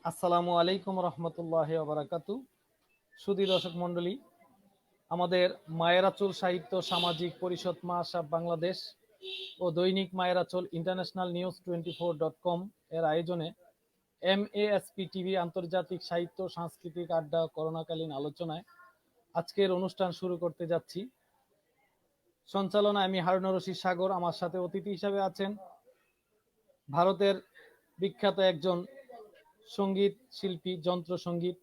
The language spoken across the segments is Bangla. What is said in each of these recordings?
আসসালামু আলাইকুম রহমতুল্লাহি ওয়া বারাকাতু। সুধী দর্শক মণ্ডলী, আমাদের মায়েরাচল সাহিত্য সামাজিক পরিষদ মাসাব বাংলাদেশ ও দৈনিক মায়েরাচল ইন্টারন্যাশনাল নিউজ 24.com এর আয়োজনে MASP টিভি আন্তর্জাতিক সাহিত্য সাংস্কৃতিক আড্ডা করোনাকালীন আলোচনায় আজকের অনুষ্ঠান শুরু করতে যাচ্ছি। সঞ্চালনায় আমি হারুনুর রশিদ সাগর। আমার সাথে অতিথি হিসাবে আছেন ভারতের বিখ্যাত একজন সঙ্গীত শিল্পী, যন্ত্র সঙ্গীত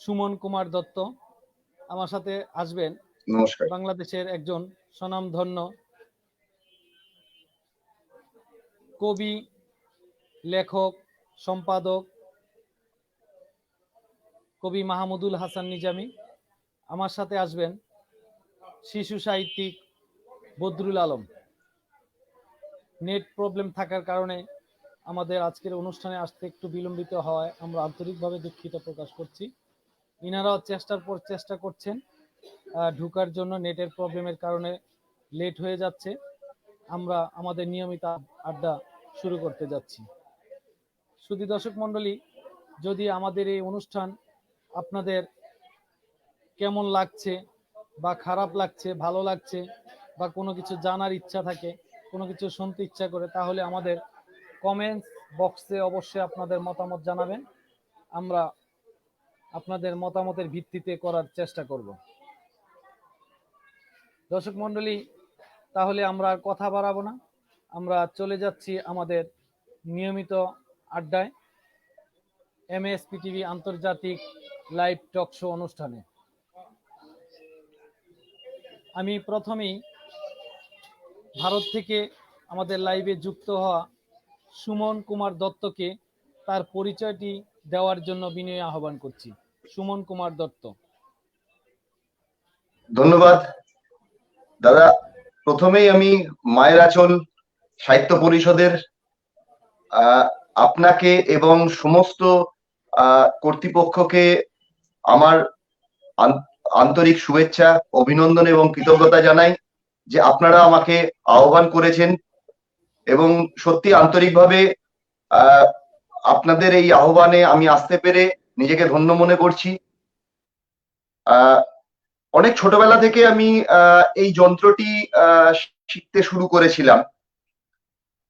সুমন কুমার দত্ত। আমার সাথে আসবেন নমস্কার। বাংলাদেশের একজন স্বনামধন্য কবি, লেখক, সম্পাদক কবি মাহমুদুল হাসান নিজামী। আমার সাথে আসবেন শিশু সাহিত্যিক বদরুল আলম। নেট প্রবলেম থাকার কারণে আমাদের আজকের অনুষ্ঠানে আসতে একটু বিলম্বিত হওয়ায় আমরা আন্তরিকভাবে দুঃখিত প্রকাশ করছি। ইনারাও চেষ্টার পর চেষ্টা করছেন ঢুকার জন্য, নেটের প্রবলেমের কারণে লেট হয়ে যাচ্ছে। আমরা আমাদের নিয়মিত আড্ডা শুরু করতে যাচ্ছি। সুধী দর্শক মণ্ডলী, যদি আমাদের এই অনুষ্ঠান আপনাদের কেমন লাগছে বা খারাপ লাগছে, ভালো লাগছে বা কোনো কিছু জানার ইচ্ছা থাকে, কোনো কিছু শুনতে ইচ্ছা করে, তাহলে আমাদের কমেন্টস বক্সে অবশ্যই আপনাদের মতামত জানাবেন। আমরা আপনাদের মতামতের ভিত্তিতে করার চেষ্টা করব। দর্শক মণ্ডলী, তাহলে আমরা আর কথা বাড়াবো না, আমরা চলে যাচ্ছি আমাদের নিয়মিত আড্ডায়, MASP টিভি আন্তর্জাতিক লাইভ টক শো অনুষ্ঠানে। আমি প্রথমেই ভারত থেকে আমাদের লাইভে যুক্ত হওয়া সুমন কুমার দত্তকে তার পরিচয়টি দেওয়ার জন্য বিনয়ী আহ্বান করছি। সুমন কুমার দত্ত। ধন্যবাদ দাদা। প্রথমেই আমি মায়েরাচল সাহিত্য পরিষদের আপনাকে এবং সমস্ত কর্তৃপক্ষকে আমার আন্তরিক শুভেচ্ছা, অভিনন্দন এবং কৃতজ্ঞতা জানাই যে আপনারা আমাকে আহ্বান করেছেন, এবং সত্যি আন্তরিকভাবে আপনাদের এই আহ্বানে আমি আসতে পেরে নিজেকে ধন্য মনে করছি। অনেক ছোটবেলা থেকে আমি এই যন্ত্রটি শিখতে শুরু করেছিলাম।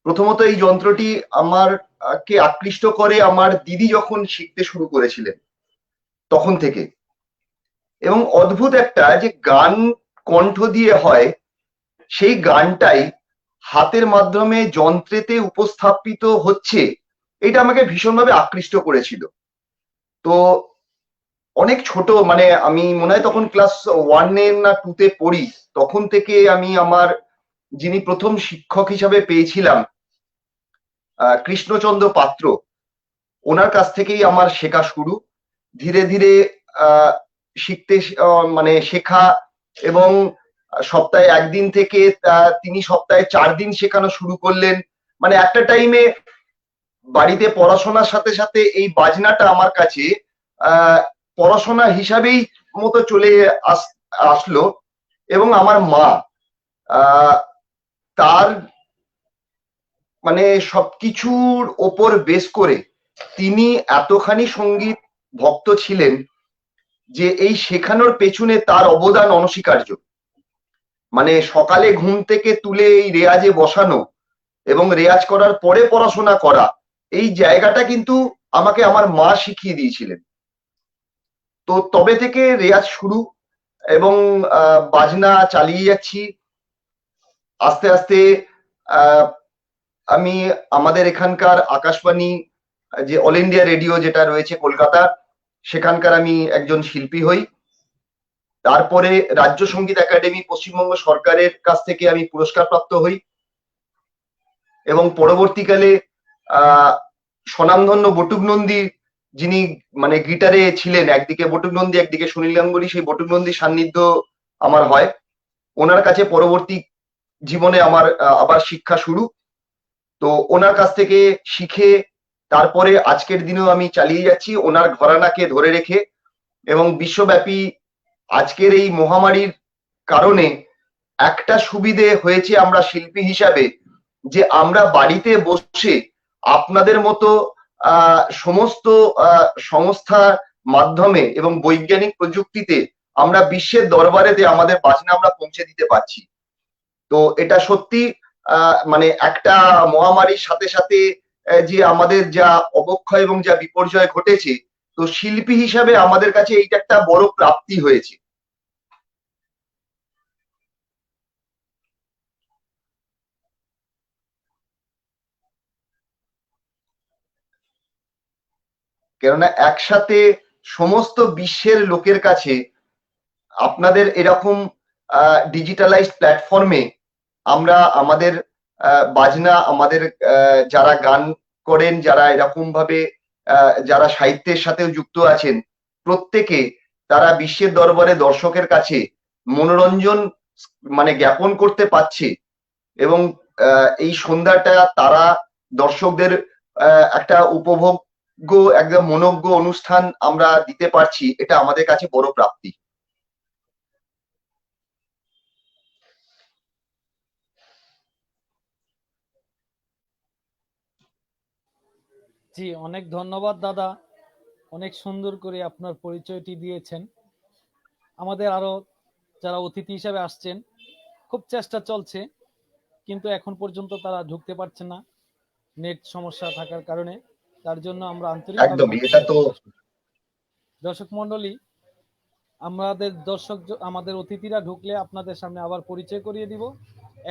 প্রথমত এই যন্ত্রটি কে আকৃষ্ট করে আমার দিদি যখন শিখতে শুরু করেছিলেন তখন থেকে। এবং অদ্ভুত একটা যে গান কণ্ঠ দিয়ে হয়, সেই গানটাই হাতের মাধ্যমে যন্ত্রেতে উপস্থাপিত হচ্ছে, এটা আমাকে ভীষণভাবে আকৃষ্ট করেছিল। তো অনেক ছোট, মানে আমি মনে হয় তখন ক্লাস 1-এ না 2-তে পড়ি, তখন থেকে আমি আমার যিনি প্রথম শিক্ষক হিসাবে পেয়েছিলাম কৃষ্ণচন্দ্র পাত্র, ওনার কাছ থেকেই আমার শেখা শুরু। ধীরে ধীরে শিখতে মানে শেখা, এবং সপ্তাহে 1 দিন থেকে তিনি সপ্তাহে 4 দিন শেখানো শুরু করলেন। মানে একটা টাইমে বাড়িতে পড়াশোনার সাথে সাথে এই বাজনাটা আমার কাছে পড়াশোনা হিসাবেই মতো চলে আসলো। এবং আমার মা তার মানে সবকিছুর ওপর বেস করে তিনি এতখানি সঙ্গীত ভক্ত ছিলেন যে এই শেখানোর পেছনে তার অবদান অনস্বীকার্য। মানে সকালে ঘুম থেকে তুলে এই রেয়াজে বসানো এবং রেয়াজ করার পরে পড়াশোনা করা, এই জায়গাটা কিন্তু আমাকে আমার মা শিখিয়ে দিয়েছিলেন। তো তবে থেকে রেয়াজ শুরু, এবং বাজনা চালিয়ে যাচ্ছি। আস্তে আস্তে আমি আমাদের এখানকার আকাশবাণী, যে অল ইন্ডিয়া রেডিও যেটা রয়েছে কলকাতা, সেখানকার আমি একজন শিল্পী হই। তারপরে রাজ্য সঙ্গীত একাডেমি পশ্চিমবঙ্গ সরকারের কাছ থেকে আমি পুরস্কার প্রাপ্ত হই, এবং পরবর্তীকালে স্বনামধন্য বটুক নন্দী, যিনি মানে গিটারে ছিলেন, একদিকে বটুক নন্দী একদিকে সুনীল গাঙ্গুলি, সেই বটুক নন্দীর সান্নিধ্য আমার হয়। ওনার কাছে পরবর্তী জীবনে আমার আবার শিক্ষা শুরু। তো ওনার কাছ থেকে শিখে তারপরে আজকের দিনেও আমি চালিয়ে যাচ্ছি ওনার ঘরানাকে ধরে রেখে। এবং বিশ্বব্যাপী আজকের এই মহামারীর কারণে একটা সুবিধে হয়েছে আমরা শিল্পী হিসাবে, যে আমরা বাড়িতে বসে আপনাদের মতো সমস্ত সংস্থার মাধ্যমে এবং বৈজ্ঞানিক প্রযুক্তিতে আমরা বিশ্বের দরবারেতে আমাদের বাজনা আমরা পৌঁছে দিতে পারছি। তো এটা সত্যি মানে একটা মহামারীর সাথে সাথে যে আমাদের যা অবক্ষয় এবং যা বিপর্যয় ঘটেছে, তো শিল্পী হিসাবে আমাদের কাছে এইটা একটা বড় প্রাপ্তি হয়েছে। কেননা একসাথে সমস্ত বিশ্বের লোকের কাছে আপনাদের এরকম ডিজিটালাইজড প্ল্যাটফর্মে আমরা আমাদের বাজনা, আমাদের যারা গান করেন, যারা এরকম ভাবে যারা সাহিত্যের সাথেও যুক্ত আছেন, প্রত্যেকে তারা বিশ্বের দরবারে দর্শকের কাছে মনোরঞ্জন মানে জ্ঞাপন করতে পারছে। এবং এই সন্ধ্যাটা তারা দর্শকদের একটা উপভোগ্য একদম মনোজ্ঞ অনুষ্ঠান আমরা দিতে পারছি, এটা আমাদের কাছে বড় প্রাপ্তি। জি, অনেক ধন্যবাদ দাদা, অনেক সুন্দর করে আপনার পরিচয়টি দিয়েছেন। আমাদের আরো যারা অতিথি হিসাবে আসছেন, খুব চেষ্টা চলছে, কিন্তু এখন পর্যন্ত তারা ঢুকতে পারছে না নেট সমস্যা থাকার কারণে। তার জন্য আমরা আন্তরিকভাবে একদমই, এটা তো দর্শক মন্ডলী, আমাদের অতিথিরা ঢুকলে আপনাদের সামনে আবার পরিচয় করিয়ে দিব।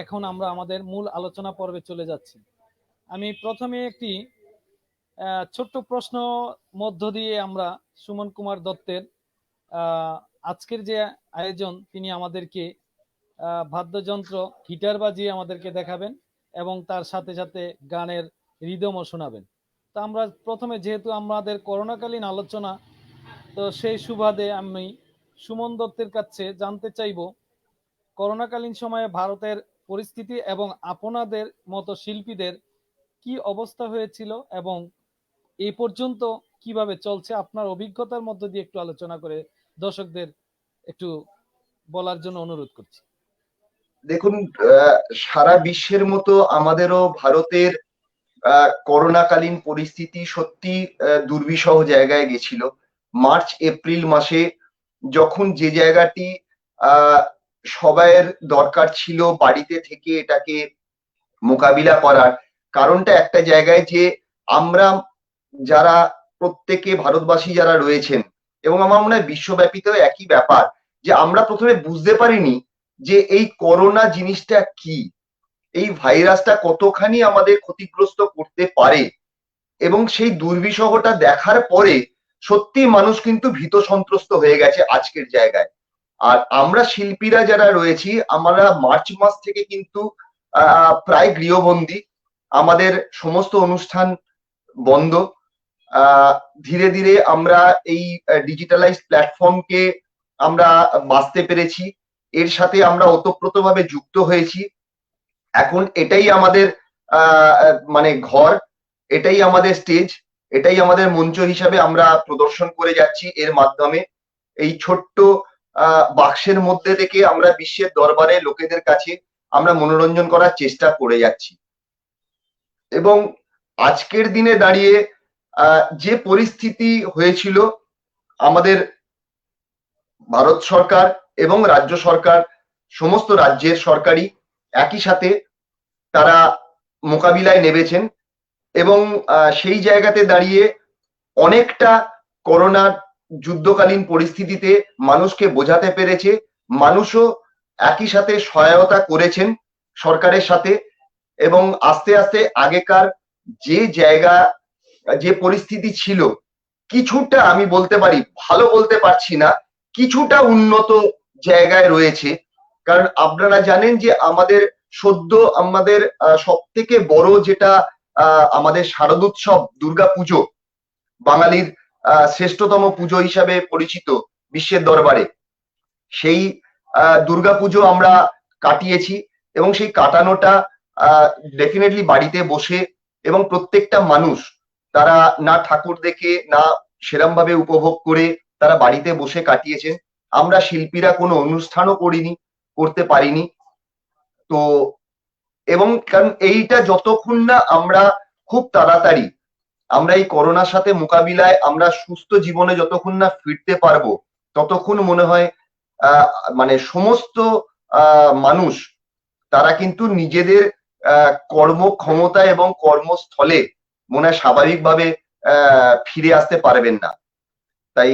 এখন আমরা আমাদের মূল আলোচনা পর্বে চলে যাচ্ছি। আমি প্রথমে একটি ছোট্ট প্রশ্ন মধ্য দিয়ে আমরা সুমন কুমার দত্তের আজকের যে আয়োজন, তিনি আমাদেরকে বাদ্যযন্ত্র গিটার বাজিয়ে আমাদেরকে দেখাবেন এবং তার সাথে সাথে গানের রিদমও শোনাবেন। তো আমরা প্রথমে, যেহেতু আমাদের করোনাকালীন আলোচনা, তো সেই সুবাদে আমি সুমন দত্তের কাছে জানতে চাইব, করোনাকালীন সময়ে ভারতের পরিস্থিতি এবং আপনাদের মতো শিল্পীদের কি অবস্থা হয়েছিল এবং এই পর্যন্ত কিভাবে চলছে, আপনার অভিজ্ঞতার মধ্য দিয়ে একটু আলোচনা করে দর্শকদের একটু বলার জন্য অনুরোধ করছি। দেখুন, সারা বিশ্বের মতো আমাদেরও ভারতের করোনাকালীন পরিস্থিতি সত্যি দুর্বিষহ জায়গায় গেছিল। মার্চ এপ্রিল মাসে যখন যে জায়গাটি সবাইয়ের দরকার ছিল বাড়িতে থেকে এটাকে মোকাবিলা করার, কারণটা একটা জায়গায় যে আমরা যারা প্রত্যেকে ভারতবাসী যারা রয়েছেন, এবং আমার মনে হয় বিশ্বব্যাপীতেও একই ব্যাপার, যে আমরা প্রথমে বুঝতে পারিনি যে এই করোনা জিনিসটা কি, এই ভাইরাসটা কতখানি আমাদের ক্ষতিগ্রস্ত করতে পারে। এবং সেই দুর্বিষহটা দেখার পরে সত্যি মানুষ কিন্তু ভীত সন্ত্রস্ত হয়ে গেছে আজকের জায়গায়। আর আমরা শিল্পীরা যারা রয়েছি, আমরা মার্চ মাস থেকে কিন্তু প্রায় গৃহবন্দী, আমাদের সমস্ত অনুষ্ঠান বন্ধ। ধীরে ধীরে আমরা এই ডিজিটালাইজড প্ল্যাটফর্মকে আমরা বাঁচতে পেরেছি, এর সাথে আমরা ওতপ্রোতভাবে যুক্ত হয়েছি। এখন এটাই আমাদের মানে ঘর, এটাই আমাদের স্টেজ, এটাই আমাদের মঞ্চ হিসাবে আমরা প্রদর্শন করে যাচ্ছি। এর মাধ্যমে এই ছোট্ট বাক্সের মধ্যে থেকে আমরা বিশ্বের দরবারে লোকেদের কাছে আমরা মনোরঞ্জন করার চেষ্টা করে যাচ্ছি। এবং আজকের দিনে দাঁড়িয়ে যে পরিস্থিতি হয়েছিল, আমাদের ভারত সরকার এবং রাজ্য সরকার, সমস্ত রাজ্যের সরকারই একই সাথে তারা মোকাবিলায় নেমেছেন। এবং সেই জায়গাতে দাঁড়িয়ে অনেকটা করোনার যুদ্ধকালীন পরিস্থিতিতে মানুষকে বোঝাতে পেরেছে, মানুষও একই সাথে সহায়তা করেছেন সরকারের সাথে। এবং আস্তে আস্তে আগেকার যে জায়গা, যে পরিস্থিতি ছিল, কিছুটা আমি বলতে পারি, ভালো বলতে পারছি না, কিছুটা উন্নত জায়গায় রয়েছে। কারণ আপনারা জানেন যে আমাদের আমাদের সব থেকে বড় যেটা আমাদের শারদোৎসব দুর্গাপুজো, বাঙালির শ্রেষ্ঠতম পুজো হিসাবে পরিচিত বিশ্বের দরবারে, সেই দুর্গাপুজো আমরা কাটিয়েছি। এবং সেই কাটানোটা ডেফিনেটলি বাড়িতে বসে, এবং প্রত্যেকটা মানুষ তারা না ঠাকুর দেখে না সেরম ভাবে উপভোগ করে তারা বাড়িতে বসে কাটিয়েছেন। আমরা শিল্পীরা কোনো অনুষ্ঠানও করতে পারিনি। তো এবং কারণ এইটা যতক্ষণ না আমরা খুব তাড়াতাড়ি আমরা এই করোনার সাথে মোকাবিলায় আমরা সুস্থ জীবনে যতক্ষণ না ফিরতে পারবো, ততক্ষণ মনে হয় আহ, মানে সমস্ত মানুষ তারা কিন্তু নিজেদের কর্মক্ষমতা এবং কর্মস্থলে মনে হয় স্বাভাবিকভাবে ফিরে আসতে পারবেন না। তাই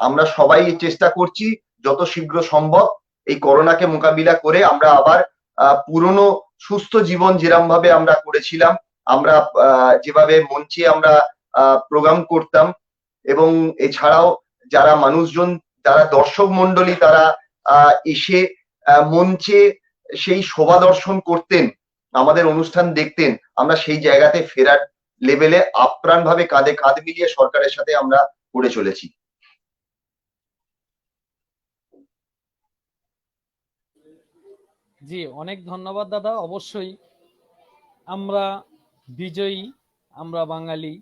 আমরা সবাই চেষ্টা করছি যত শীঘ্র সম্ভব এই করোনাকে মোকাবিলা করে আমরা আবার পুরনো সুস্থ জীবন যেরকম ভাবে আমরা করেছিলাম, আমরা যেভাবে মঞ্চে আমরা প্রোগ্রাম করতাম, এবং এছাড়াও যারা মানুষজন, যারা দর্শক মন্ডলী, তারা এসে মঞ্চে সেই শোভা দর্শন করতেন, আমাদের অনুষ্ঠান দেখতেন, আমরা সেই জায়গাতে ফেরার লেভেলে আপ্রাণ ভাবে কাঁধে কাঁধ মিলিয়ে সরকারের সাথে আমরা করে চলেছি। জি, অনেক ধন্যবাদ দাদা। অবশ্যই আমরা বিজয়ী, আমরা বাঙালি,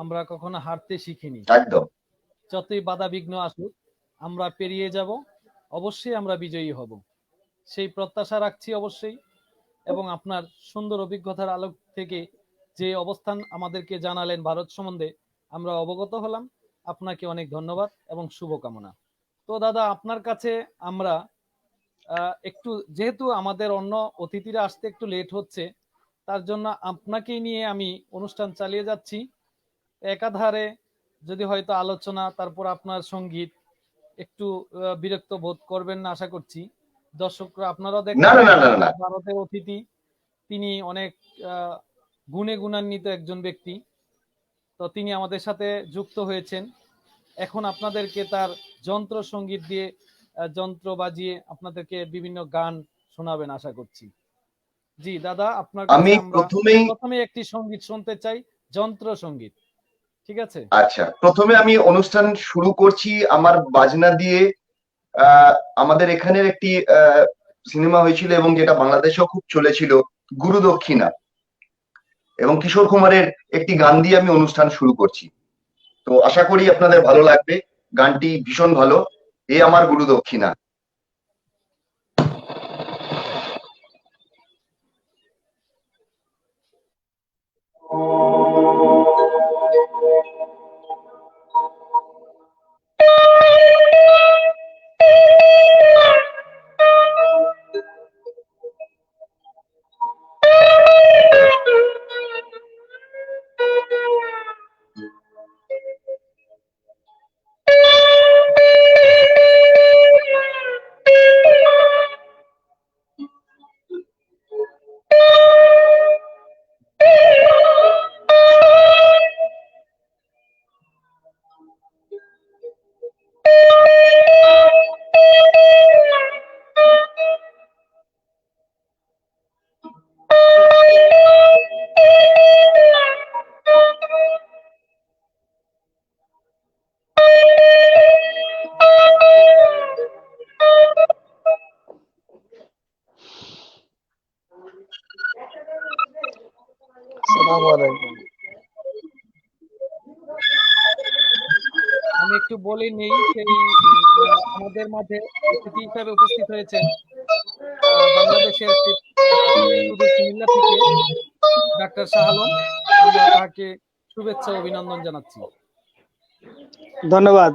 আমরা কখনো হারতে শিখিনি। একদম যতই বাধা বিঘ্ন আসুক আমরা পেরিয়ে যাব, অবশ্যই আমরা বিজয়ী হব, সেই প্রত্যাশা রাখছি অবশ্যই। এবং আপনার সুন্দর অভিজ্ঞতার আলোক থেকে যে অবস্থান আমাদেরকে জানালেন ভারত সম্বন্ধে, আমরা অবগত হলাম। আপনাকে অনেক ধন্যবাদ এবং শুভকামনা। তো দাদা, আপনার কাছে আমরা একটু, যেহেতু আমাদের অন্য অতিথিরা আসতে একটু লেট হচ্ছে, তার জন্য আপনাকেই নিয়ে আমি অনুষ্ঠান চালিয়ে যাচ্ছি। একাধারে যদি হয়তো আলোচনা, তারপর আপনার সঙ্গীত, একটু বিরক্ত বোধ করবেন না আশা করছি। দর্শকরা আপনারাও না দেখেছেন না না না না ভারতের অতিথি, তিনি অনেক গুণে গুণান্বিত একজন ব্যক্তি। তো তিনি আমাদের সাথে যুক্ত হয়েছেন। এখন আপনাদেরকে তার যন্ত্র সঙ্গীত দিয়ে, যন্ত্র বাজিয়ে আপনাদেরকে বিভিন্ন গান শোনাবেন আশা করছি। জি দাদা, আপনার কাছে আমি আমরা প্রথমেই প্রথমে একটি সঙ্গীত শুনতে চাই, যন্ত্র সঙ্গীত। ঠিক আছে? আচ্ছা, প্রথমে আমি অনুষ্ঠান শুরু করছি আমার বাজনা দিয়ে। আমাদের এখানের একটি সিনেমা হয়েছিল এবং যেটা বাংলাদেশেও খুব চলেছিল, গুরু দক্ষিণা, এবং কিশোর কুমারের একটি গান দিয়ে আমি অনুষ্ঠান শুরু করছি। তো আশা করি আপনাদের ভালো লাগবে। গানটি ভীষণ ভালো, এ আমার গুরু দক্ষিণা। আমি একটু বলে নেই, সেই আমাদের মাঝে অতিথি হিসাবে উপস্থিত হয়েছেন বাংলাদেশের সুদূর কুমিল্লা থেকে ডাক্তার শাহ আলম। আমরা তাকে শুভেচ্ছা অভিনন্দন জানাচ্ছি। ধন্যবাদ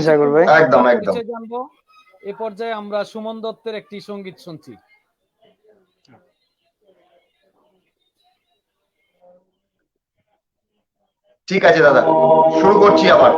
সাগর ভাই। একদম একদম পরিচয় জানবো। এ পর্যায়ে আমরা সুমন দত্তের একটি সঙ্গীত শুনছি। ঠিক আছে দাদা, শুরু করছি আবার।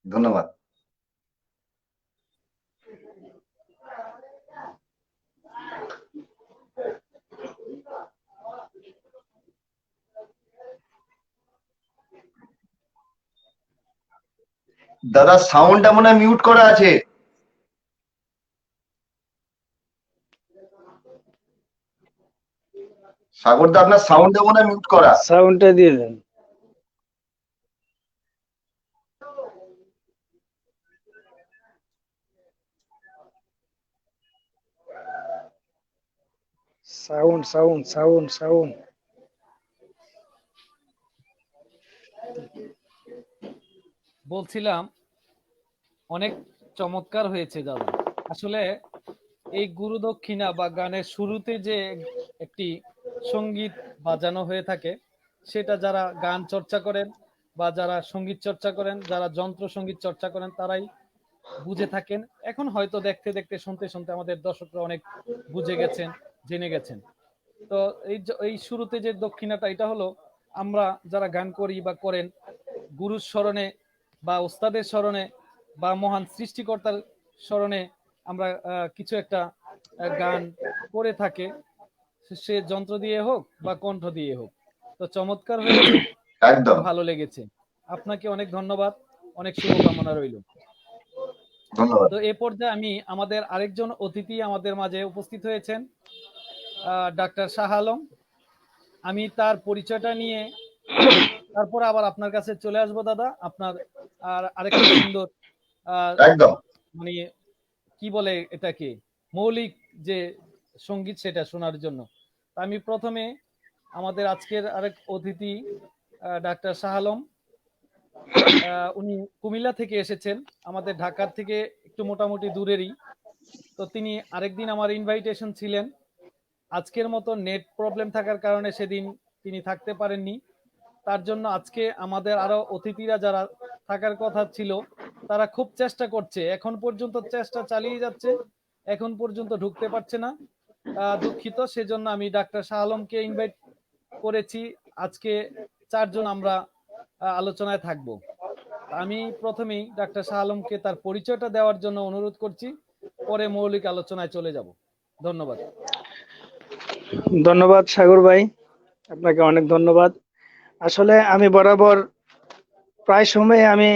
ধন্যবাদ। দাদা সাউন্ডটা মনে হয় মিউট করা আছে। সাগরদা আপনার সাউন্ডটা মনে হয় মিউট করা। সাউন্ডটা দিয়ে দেন। সাউন্ড সাউন্ড সাউন্ড সাউন্ড বলছিলাম অনেক চমৎকার হয়েছে দাদা। আসলে এই গুরু দক্ষিণা বা গানের শুরুতে যে একটি সঙ্গীত বাজানো হয়ে থাকে, সেটা যারা গান চর্চা করেন বা যারা সঙ্গীত চর্চা করেন, যারা যন্ত্র সঙ্গীত চর্চা করেন, তারাই বুঝে থাকেন। এখন হয়তো দেখতে দেখতে শুনতে শুনতে আমাদের দর্শকরা অনেক বুঝে গেছেন, জেনে গেছেন। তো এই শুরুতে যে দক্ষিণাটা, এটা হলো আমরা যারা গান করি বা করেন, গুরুর স্মরণে বা ওস্তাদের স্মরণে বা মহান সৃষ্টিকর্তার স্মরণে আমরা কিছু একটা গান করে থাকে, সে যন্ত্র দিয়ে হোক বা কণ্ঠ দিয়ে হোক। তো চমৎকার হয়েছে, একদম। ভালো লেগেছে। আপনাকে অনেক ধন্যবাদ, অনেক শুভকামনা রইল। ধন্যবাদ। তো এ পর্যায়ে আমি আমাদের আরেকজন অতিথি আমাদের মাঝে উপস্থিত হয়েছেন, ডাক্তার শাহ আলম। আমি তার পরিচয়টা নিয়ে তারপর আবার আপনার কাছে চলে আসবো দাদা, আপনার আর আরেকটা সুন্দর একদম। মানে কি বলে এটাকে, মৌলিক যে সঙ্গীত সেটা শোনার জন্য। আমি প্রথমে আমাদের আজকের আরেক অতিথি ডাক্তার শাহ আলম, উনি কুমিল্লা থেকে এসেছেন, আমাদের ঢাকার থেকে একটু মোটামুটি দূরেরই। তো তিনি আরেকদিন আমার ইনভাইটেশন ছিলেন, আজকের মতো নেট প্রবলেম থাকার কারণে সেদিন তিনি থাকতে পারেননি। তার জন্য আজকে আমাদের আরো অতিথিরা যারা থাকার কথা ছিল তারা খুব চেষ্টা করছে, এখন পর্যন্ত চেষ্টা চালিয়ে যাচ্ছে, এখন পর্যন্ত ঢুকতে পারছে না। দুঃখিত, সেজন্য আমি ডাক্তার শাহ আলমকে ইনভাইট করেছি। আজকে 4 জন আমরা আলোচনায় থাকব। আমি প্রথমেই ডাক্তার শাহ আলমকে তার পরিচয়টা দেওয়ার জন্য অনুরোধ করছি, পরে মৌলিক আলোচনায় চলে যাব। ধন্যবাদ। ধন্যবাদ সাগর ভাই, আপনাকে অনেক ধন্যবাদ। আসলে আমি বরাবর প্রায় সময় আমি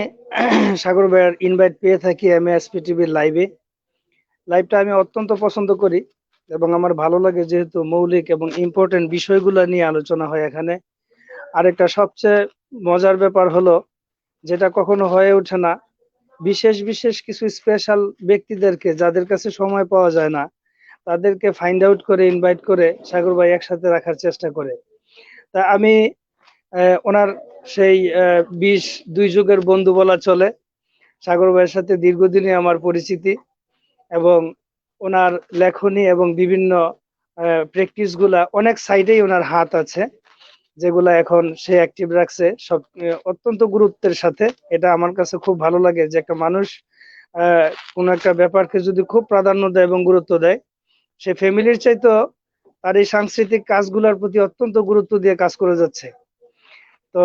সাগর ভাইয়ের ইনভাইট পেয়ে থাকি এমএসপি টিভির লাইভটা আমি অত্যন্ত পছন্দ করি এবং আমার ভালো লাগে, যেহেতু মৌলিক এবং ইম্পর্টেন্ট বিষয়গুলো নিয়ে আলোচনা হয় এখানে। আরেকটা সবচেয়ে মজার ব্যাপার হলো, যেটা কখনো হয়ে ওঠে না, বিশেষ বিশেষ কিছু স্পেশাল ব্যক্তিদেরকে যাদের কাছে সময় পাওয়া যায় না তাদেরকে ফাইন্ড আউট করে ইনভাইট করে সাগর ভাই একসাথে রাখার চেষ্টা করে। তা আমি ওনার সেই 22 যুগের বন্ধু বলা চলে। সাগর ভাইয়ের সাথে দীর্ঘদিনই আমার পরিচিতি এবং ওনার লেখনী এবং বিভিন্ন প্র্যাকটিস গুলা অনেক সাইডেই ওনার হাত আছে, যেগুলা এখন সে অ্যাক্টিভ রাখছে সব অত্যন্ত গুরুত্বের সাথে। এটা আমার কাছে খুব ভালো লাগে যে একটা মানুষ কোন একটা ব্যাপারকে যদি খুব প্রাধান্য দেয় এবং গুরুত্ব দেয়, সে ফ্যামিলির চাইতো তার এই সাংস্কৃতিক কাজগুলোর প্রতি অত্যন্ত গুরুত্ব দিয়ে কাজ করে যাচ্ছে। তো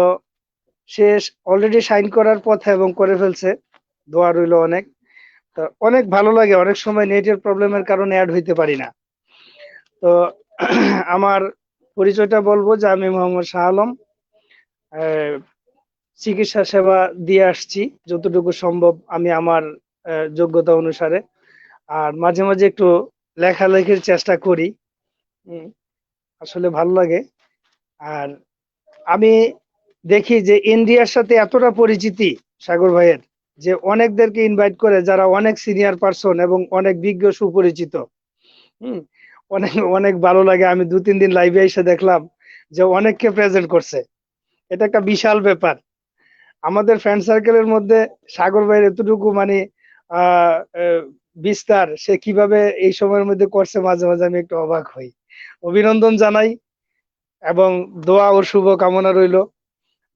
সে অলরেডি সাইন করার পথে এবং করে ফেলছে, দোয়া রইল অনেক। তো অনেক ভালো লাগে, অনেক সময় নেটের প্রবলেমের কারণে অ্যাড হইতে পারি না। তো আমার পরিচয়টা বলবো যে আমি মোহাম্মদ শাহ আলম, চিকিৎসা সেবা দিয়ে আসছি যতটুকু সম্ভব আমি আমার যোগ্যতা অনুসারে। আর মাঝে মাঝে একটু লেখালেখির চেষ্টা করি, আসলে ভালো লাগে। আর আমি দেখি যে ইন্ডিয়ার সাথে এতটা পরিচিতি সাগর ভাইয়ের, যে অনেকদেরকে ইনভাইট করে যারা অনেক সিনিয়র পার্সন এবং অনেক বিজ্ঞ সুপরিচিত। হম অনেক অনেক ভালো লাগে। আমি 2-3 দিন লাইভে এসে দেখলাম যে অনেককে প্রেজেন্ট করছে। এটা একটা বিশাল ব্যাপার। আমাদের ফ্রেন্ড সার্কেলের মধ্যে সাগর ভাইয়ের এতটুকু মানে আহ বিস্তার সে কিভাবে এই সময়ের মধ্যে করছে, মাঝে মাঝে আমি একটু অবাক হই। অভিনন্দন জানাই এবং দোয়া ও শুভ কামনা রইল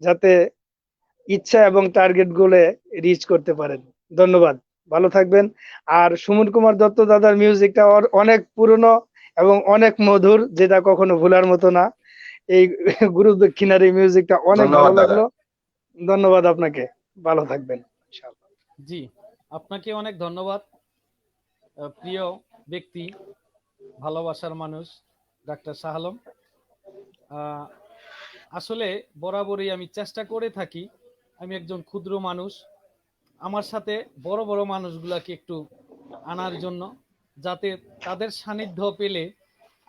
যাতে ইচ্ছা এবং টার্গেট গুলো রিচ করতে পারেন। ধন্যবাদ, ভালো থাকবেন। আর সুমন কুমার দত্ত দাদার মিউজিকটা অনেক পুরনো এবং অনেক মধুর, যেটা কখনো ভোলার মতো না। এই গুরু দক্ষিণার এই মিউজিকটা অনেক ভালো ধন্যবাদ দাদা। লাগলো। ধন্যবাদ আপনাকে, ভালো থাকবেন ইনশাআল্লাহ। জি, আপনাকে অনেক ধন্যবাদ। প্রিয় ব্যক্তি, ভালোবাসার মানুষ ডাক্তার শাহ আলম। আসলে বরাবরই আমি চেষ্টা করে থাকি, আমি একজন ক্ষুদ্র মানুষ, আমার সাথে বড় বড় মানুষগুলাকে একটু আনার জন্য, যাতে তাদের সান্নিধ্য পেলে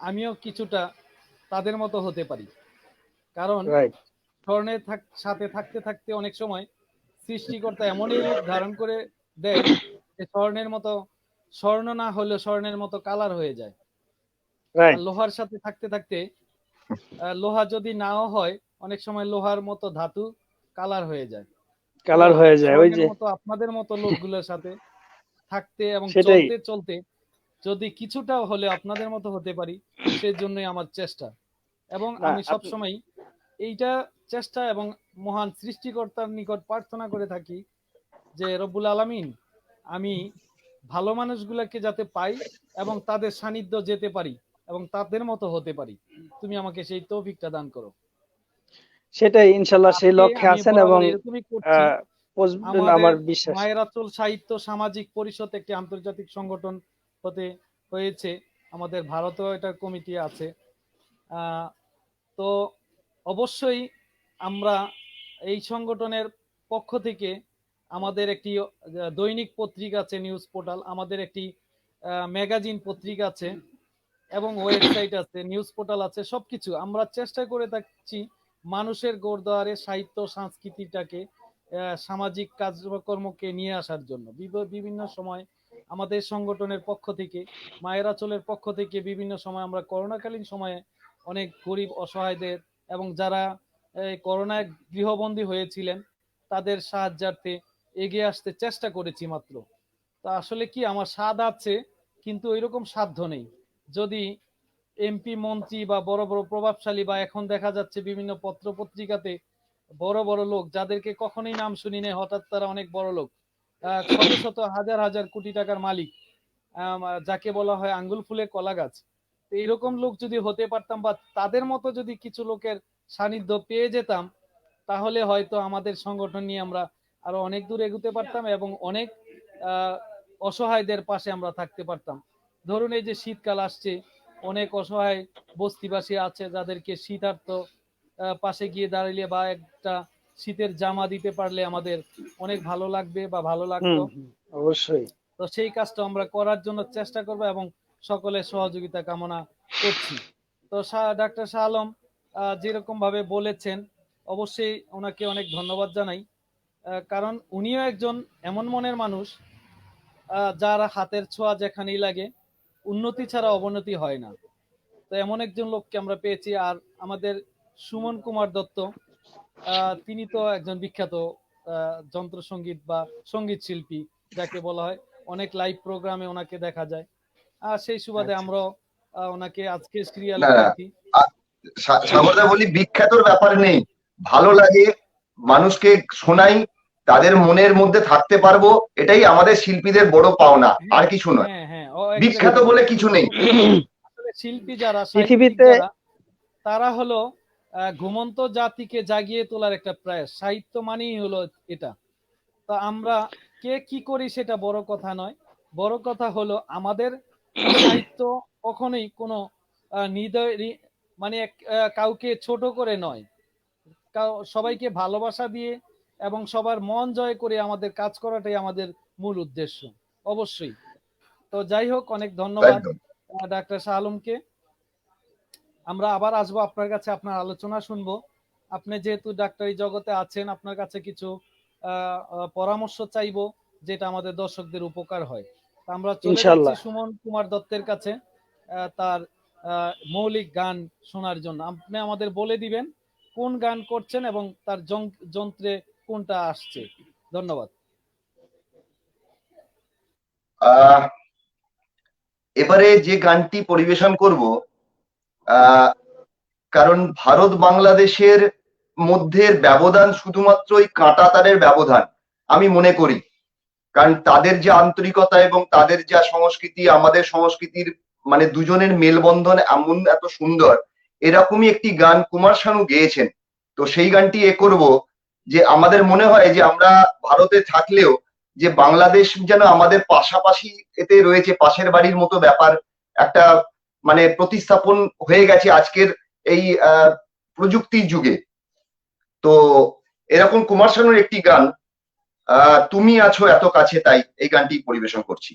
আমিও কিছুটা তাদের মতো হতে পারি। কারণ রাইট। স্বর্ণের সাথে থাকতে থাকতে অনেক সময় সৃষ্টিকর্তা এমনই রূপ ধারণ করে দেয় যে স্বর্ণের মতো, স্বর্ণ না হলেও স্বর্ণের মতো কালার হয়ে যায়। আর রাইট। লোহার সাথে থাকতে থাকতে লোহা যদি নাও হয়, অনেক সময় লোহার মতো ধাতু কালার হয়ে যায়। তো কালার হয়ে যায় ওই স্বর্ণের যে, মতো আপনাদের মতো লোকগুলোর সাথে থাকতে এবং সেটাই। চলতে চলতে যদি কিছুটা হলে আপনাদের মতো হতে পারি, সেজন্যই আমার চেষ্টা। এবং না আমি সবসময় এইটা চেষ্টা এবং মহান সৃষ্টিকর্তার নিকট প্রার্থনা করে থাকি যে রব্বুল আলামিন, আমি ভালো মানুষগুলোকে যাতে পাই এবং তাদের সান্নিধ্য যেতে পারি এবং তাদের মতো হতে পারি, তুমি আমাকে সেই তৌফিকটা দান করো। সেটাই ইনশাল্লাহ সেই আজকে লক্ষ্যে আমি আছেন এবং বরাবর এরকমই করছি। পৌঁছবেন আমাদের আমার বিশ্বাস। মায়ের আঁচল সাহিত্য সামাজিক পরিষদ একটি আন্তর্জাতিক সংগঠন হতে হয়েছে, আমাদের ভারতেও এটার কমিটি আছে। তো অবশ্যই আমরা এই সংগঠনের পক্ষ থেকে আমাদের একটি দৈনিক পত্রিকা আছে, নিউজ পোর্টাল, আমাদের একটি ম্যাগাজিন পত্রিকা আছে এবং ওয়েবসাইট আছে, নিউজ পোর্টাল আছে, সবকিছু আমরা চেষ্টা করে থাকছি মানুষের গোড়দুয়ারে সাহিত্য সংস্কৃতিটাকে, সামাজিক কাজকর্মকে নিয়ে আসার জন্য। বিভিন্ন সময় আমাদের সংগঠনের পক্ষ থেকে, মায়ের আঁচলের পক্ষ থেকে বিভিন্ন সময় আমরা করোনাকালীন সময়ে অনেক গরিব অসহায়দের এবং যারা করোনায় গৃহবন্দী হয়েছিলেন তাদের সাহায্যার্থে এগিয়ে আসতে চেষ্টা করেছি মাত্র। তা আসলে কি আমার স্বাদ আছে, কিন্তু ওইরকম সাধ্য নেই। যদি এমপি মন্ত্রী বা বড় বড় প্রভাবশালী বা এখন দেখা যাচ্ছে বিভিন্ন পত্র পত্রিকাতে বড় বড় লোক যাদেরকে কখনোই নাম শুনি নাই, হঠাৎ তারা অনেক বড় লোক, শত শত হাজার হাজার কোটি টাকার মালিক, যাকে বলা হয় আঙ্গুল ফুলে কলা গাছ। এইরকম লোক যদি হতে পারতাম বা তাদের মতো যদি কিছু লোকের সান্নিধ্য পেয়ে যেতাম, তাহলে হয়তো আমাদের সংগঠন নিয়ে আমরা আরো অনেক দূর এগোতে পারতাম এবং অনেক অসহায়দের পাশে আমরা থাকতে পারতাম। ধরুন এই যে শীতকাল আসছে, অনেক অসহায় বস্তিবাসী আছে যাদেরকে শীতার্ত পাশে গিয়ে দাঁড়িয়ে বা একটা শীতের জামা দিতে পারলে আমাদের অনেক ভালো লাগবে বা ভালো লাগতো। অবশ্যই। তো সেই কাজটা আমরা করার জন্য চেষ্টা করব এবং সকলের সহযোগিতা কামনা করছি। তো ডাক্তার শাহ আলম যেরকম ভাবে বলেছেন, অবশ্যই ওনাকে অনেক ধন্যবাদ জানাই, কারণ উনিও একজন এমন মনের মানুষ যার হাতের ছোঁয়া যেখানেই লাগে উন্নতি ছাড়া অবনতি হয় না। তো এমন একজন লোককে আমরা পেয়েছি। আর আমাদের সুমন কুমার দত্ত, তিনি তো একজন বিখ্যাত যন্ত্রসঙ্গীত বা সঙ্গীত শিল্পী যাকে বলা হয়, অনেক লাইভ প্রোগ্রামে ওনাকে দেখা যায়। আর সেই সুবাদে আমরা ওনাকে আজকে সিরিয়ালে পেয়েছি। সাগরদা বলি, বিখ্যাতর ব্যাপার নেই, ভালো লাগে, মানুষকে শোনাই, তাদের মনের মধ্যে থাকতে পারবো, এটাই আমাদের শিল্পীদের বড় পাওনা, আর কিছু নয়। বিখ্যাত বলে কিছু নেই। শিল্পী যারা, পৃথিবীতে তারা হলো ঘুমন্ত জাতিকে জাগিয়ে তোলার একটা প্রয়াস। সাহিত্য মানেই হলো এটা। তা আমরা কে কি করি সেটা বড় কথা নয়, বড় কথা হলো আমাদের সাহিত্য কখনোই কোনো মানে কাউকে ছোট করে নয়, সবাইকে ভালোবাসা দিয়ে এবং সবার মন জয় করে আমাদের কাজ করাটাই আমাদের মূল উদ্দেশ্য অবশ্যই। তো যাই হোক, অনেক ধন্যবাদ ডাক্তার শাহ আলমকে। আমরা আবার আসবো আপনার কাছে, আপনার আলোচনা শুনবো। আপনি যেহেতু ডাক্তারি জগতে আছেন, আপনার কাছে কিছু পরামর্শ চাইবো যেটা আমাদের দর্শকদের উপকার হয়। আমরা চলে যাচ্ছি সুমন কুমার দত্তের কাছে তার মৌলিক গান শোনার জন্য। আপনি আমাদের বলে দিবেন কোন গান করছেন এবং তার যন্ত্রে কোনটা আসছে। ধন্যবাদ। এবারে যে গানটি পরিবেশন করব, কারণ ভারত বাংলাদেশের মধ্যে ব্যবধান শুধুমাত্র ওই কাঁটা তারের ব্যবধান আমি মনে করি। কারণ তাদের যে আন্তরিকতা এবং তাদের যা সংস্কৃতি, আমাদের সংস্কৃতির মানে দুজনের মেলবন্ধন এমন এত সুন্দর, এরকমই একটি গান কুমার শানু গেয়েছেন। তো সেই গানটি করব, যে আমাদের মনে হয় যে আমরা ভারতে থাকলেও যে বাংলাদেশ যেন আমাদের পাশাপাশি এতে রয়েছে, পাশের বাড়ির মতো ব্যাপার একটা মানে প্রতিস্থাপন হয়ে গেছে আজকের এই প্রযুক্তির যুগে। তো এরকম কুমার শানুর একটি গান, তুমি আছো এত কাছে, তাই এই গানটি পরিবেশন করছি।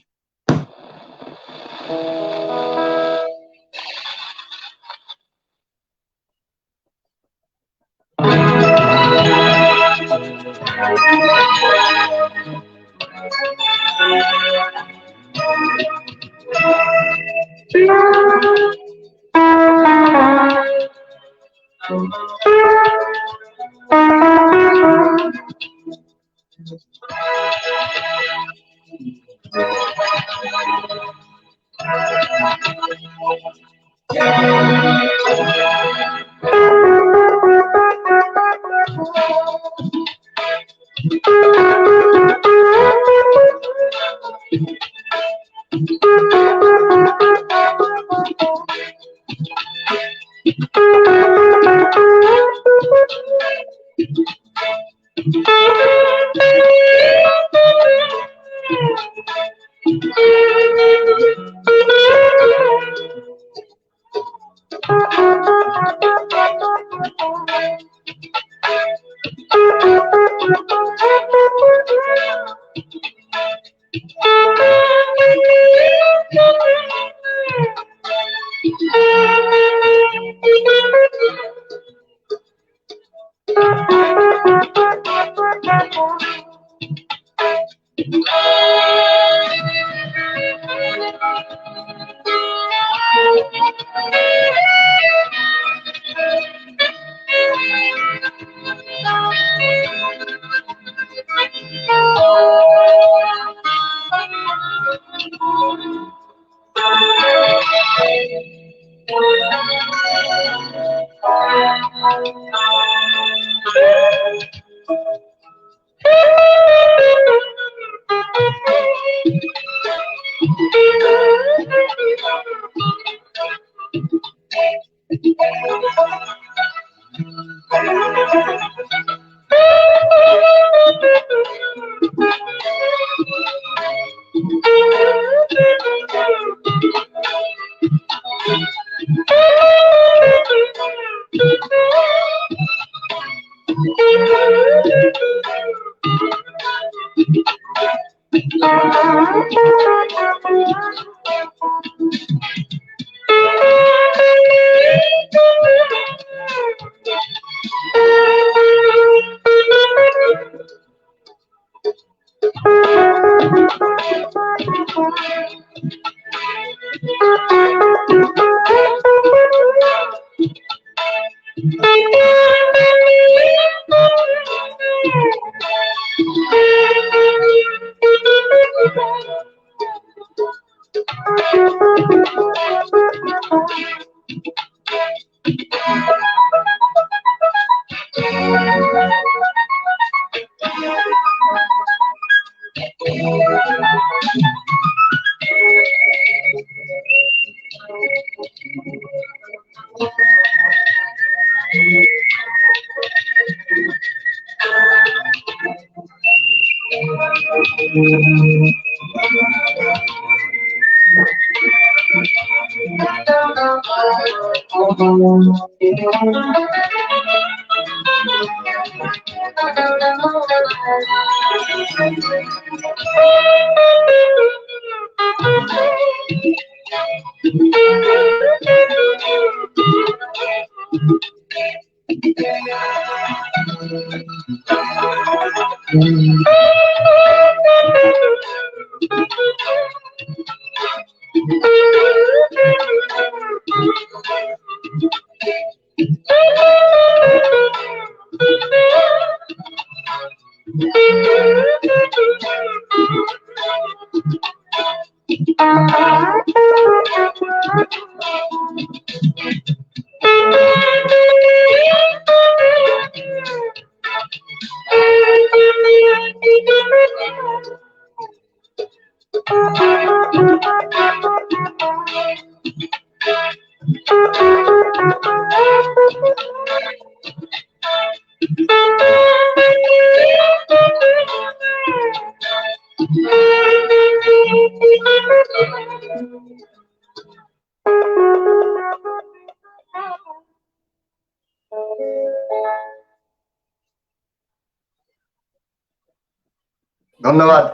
ধন্যবাদ।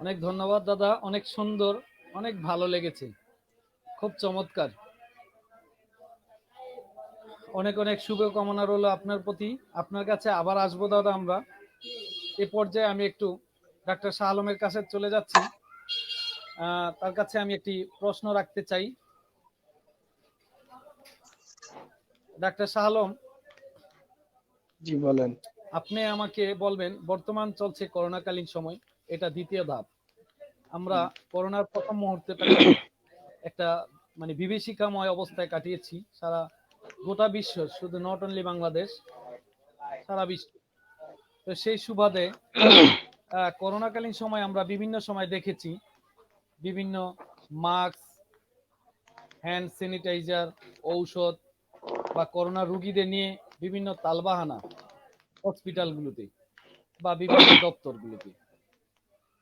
অনেক ধন্যবাদ দাদা, অনেক সুন্দর, অনেক ভালো লেগেছে, খুব চমৎকার। অনেক অনেক শুভকামনা রইল আপনার প্রতি। আপনার কাছে আবার আসবো দাদা আমরা। এ পর্যায়ে আমি একটু ডাক্তার শাহ আলমের কাছে চলে যাচ্ছি। তার কাছে আমি একটি প্রশ্ন রাখতে চাই। ডাক্তার শাহ আলম, জি বলেন। আপনি আমাকে বলবেন, বর্তমান চলছে করোনাকালীন সময়, এটা দ্বিতীয় ধাপ। আমরা করোনার প্রথম মুহূর্তটাকে একটা মানে বিভীষিকাময় অবস্থায় কাটিয়েছি, সারা গোটা বিশ্ব, শুধু নট অনলি বাংলাদেশ, সারা বিশ্ব। তো সেই সুবাদে করোনাকালীন সময় আমরা বিভিন্ন সময় দেখেছি বিভিন্ন মাস্ক, হ্যান্ড স্যানিটাইজার, ঔষধ বা করোনা রোগীদের নিয়ে বিভিন্ন তালবাহানা হসপিটালগুলোতে বা বিভিন্ন দপ্তরগুলোতে।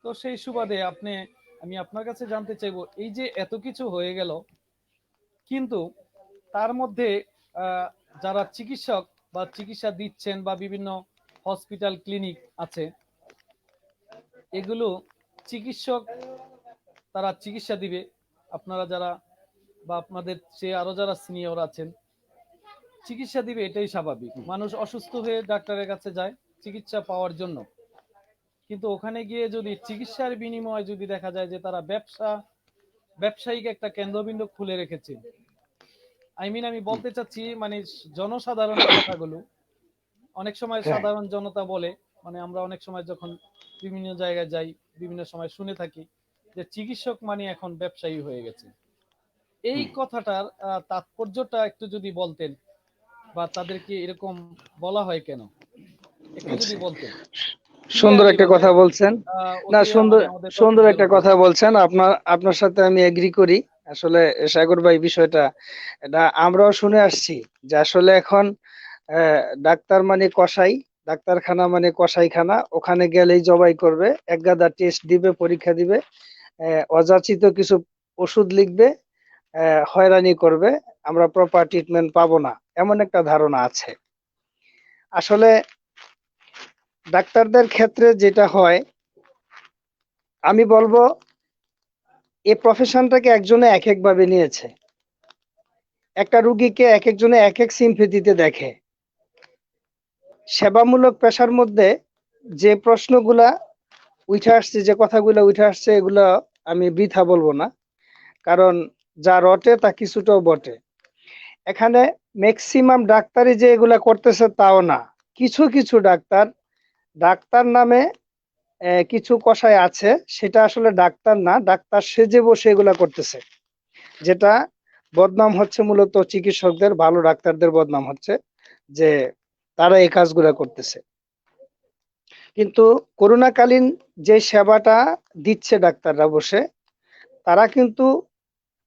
তো সেই সুবাদে আমি আপনার কাছে জানতে চাইবো, এই যে এত কিছু হয়ে গেল, কিন্তু তার মধ্যে যারা চিকিৎসক বা চিকিৎসা দিচ্ছেন বা বিভিন্ন হসপিটাল ক্লিনিক আছে, এগুলো চিকিৎসক তারা চিকিৎসা দিবে, আপনারা যারা বা আপনাদের চেয়ে আরো যারা সিনিয়র আছেন চিকিৎসা দিবে, এটাই স্বাভাবিক। মানুষ অসুস্থ হয়ে ডাক্তারের কাছে যায় চিকিৎসা পাওয়ার জন্য, কিন্তু ওখানে গিয়ে যদি চিকিৎসার বিনিময়ে যদি দেখা যায় যে তারা ব্যবসায়িক একটা কেন্দ্রবিন্দু খুলে রেখেছে। আমি বলতে চাচ্ছি মানে জনসাধারণের কথাগুলো অনেক সময় সাধারণ জনতা বলে, মানে আমরা অনেক সময় যখন বিভিন্ন জায়গায় যাই বিভিন্ন সময় শুনে থাকি যে চিকিৎসক মানে এখন ব্যবসায়ী হয়ে গেছে। এই কথাটার তাৎপর্যটা একটু যদি বলতেন, বা তাদেরকে এরকম বলা হয় কেন, একটু যদি বলতেন সুন্দর ক্লিয়ারলি একটা ভাবে। কথা বলছেন। না, অতি সুন্দর মানে আমাদের সুন্দর দর্শকদের একটা কথা উদ্দেশ্যে। বলছেন। আপনার সাথে আমি এগ্রি করি। আসলে সাগর ভাই, বিষয়টা এটা আমরাও শুনে আসছি যে আসলে এখন ডাক্তার মানে কসাই, ডাক্তারখানা মানে কসাইখানা, ওখানে গেলেই জবাই করবে, এক গাদা টেস্ট দিবে, পরীক্ষা দিবে, অযাচিত কিছু ওষুধ লিখবে, হয়রানি করবে, আমরা প্রপার ট্রিটমেন্ট পাবো না, এমন একটা ধারণা আছে। আসলে ডাক্তারদের ক্ষেত্রে যেটা হয়, আমি বলবো এই প্রফেশনটাকে একজনে এক এক ভাবে নিয়েছে। একটা রুগীকে এক একজনে এক এক সিম্পেথিতে দেখে। সেবামূলক পেশার মধ্যে যে প্রশ্নগুলা উঠে আসছে, যে কথাগুলো উঠে আসছে, এগুলো আমি বৃথা বলবো না, কারণ যা রটে তা কিছুটাও বটে। এখানে ম্যাক্সিমাম ডাক্তারই যে এগুলা করতেছে তাও না। কিছু কিছু ডাক্তার, ডাক্তার নামে কিছু কষায় আছে, সেটা আসলে ডাক্তার না, ডাক্তার সেজে বসে এগুলা করতেছে। যেটা বদনাম হচ্ছে মূলত চিকিৎসকদের, ভালো ডাক্তারদের বদনাম হচ্ছে যে তারা এই কাজগুলা করতেছে। কিন্তু করোনাকালীন যে সেবাটা দিচ্ছে ডাক্তাররা বসে, তারা কিন্তু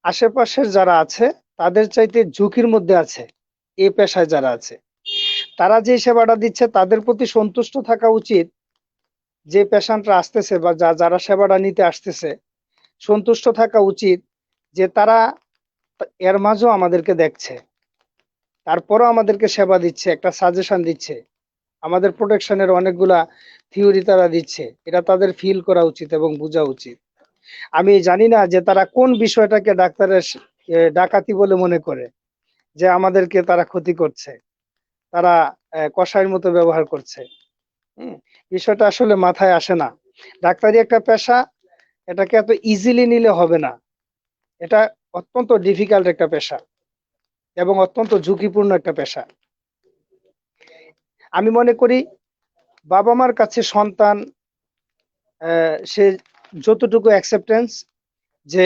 আশেপাশের যারা আছে তাদের চাইতে ঝুঁকির মধ্যে আছে। এই পেশায় যারা আছে, তারা যে সেবাটা দিচ্ছে তাদের প্রতি সন্তুষ্ট থাকা উচিত। যে পেশেন্টরা আসতেছে বা যারা সেবাটা নিতে আসতেছে, সন্তুষ্ট থাকা উচিত যে তারা এর মাঝেও আমাদেরকে দেখছে, তারপরও আমাদেরকে সেবা দিচ্ছে, একটা সাজেশন দিচ্ছে, আমাদের প্রোটেকশনের অনেকগুলা থিওরি তারা দিচ্ছে। এটা তাদের ফিল করা উচিত এবং বোঝা উচিত। আমি জানি না যে তারা কোন বিষয়টাকে ডাক্তারের ডাকাতি বলে মনে করে, যে আমাদেরকে তারা ক্ষতি করছে, তারা কসাইয়ের মতো ব্যবহার করছে। বিষয়টা আসলে মাথায় আসে না। ডাক্তারি একটা পেশা, এটাকে এত ইজিলি নিলে হবে না। এটা অত্যন্ত ডিফিকাল্ট একটা পেশা এবং অত্যন্ত ঝুঁকিপূর্ণ একটা পেশা। আমি মনে করি বাবা মার কাছে সন্তান সে যতটুকু অ্যাকসেপ্টেন্স, যে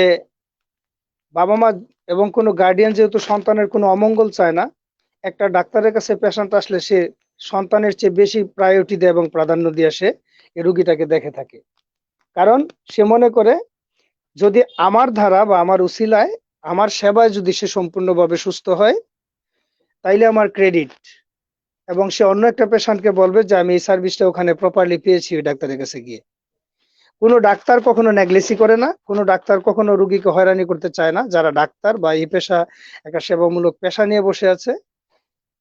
বাবা মা এবং কোনো গার্ডিয়ান যেহেতু সন্তানের কোনো অমঙ্গল চায় না, একটা ডাক্তারের কাছে পেশেন্ট আসলে সে সন্তানের চেয়ে বেশি প্রায়োরিটি দেয় এবং প্রাধান্য দিয়ে সে এই রুগীটাকে দেখে থাকে। কারণ সে মনে করে যদি আমার ধারা বা আমার উসিলায়, আমার সেবায় যদি সে সম্পূর্ণভাবে সুস্থ হয়, তাইলে আমার ক্রেডিট, এবং সে অন্য একটা পেশেন্টকে বলবে যে আমি এই সার্ভিসটা ওখানে প্রপারলি পেয়েছি ওই ডাক্তারের কাছে গিয়ে। কোনো ডাক্তার কখনো নেগলেসি করে না, কোনো ডাক্তার কখনো রুগীকে হয়রানি করতে চায় না। যারা ডাক্তার বা এই পেশা একটা সেবামূলক পেশা নিয়ে বসে আছে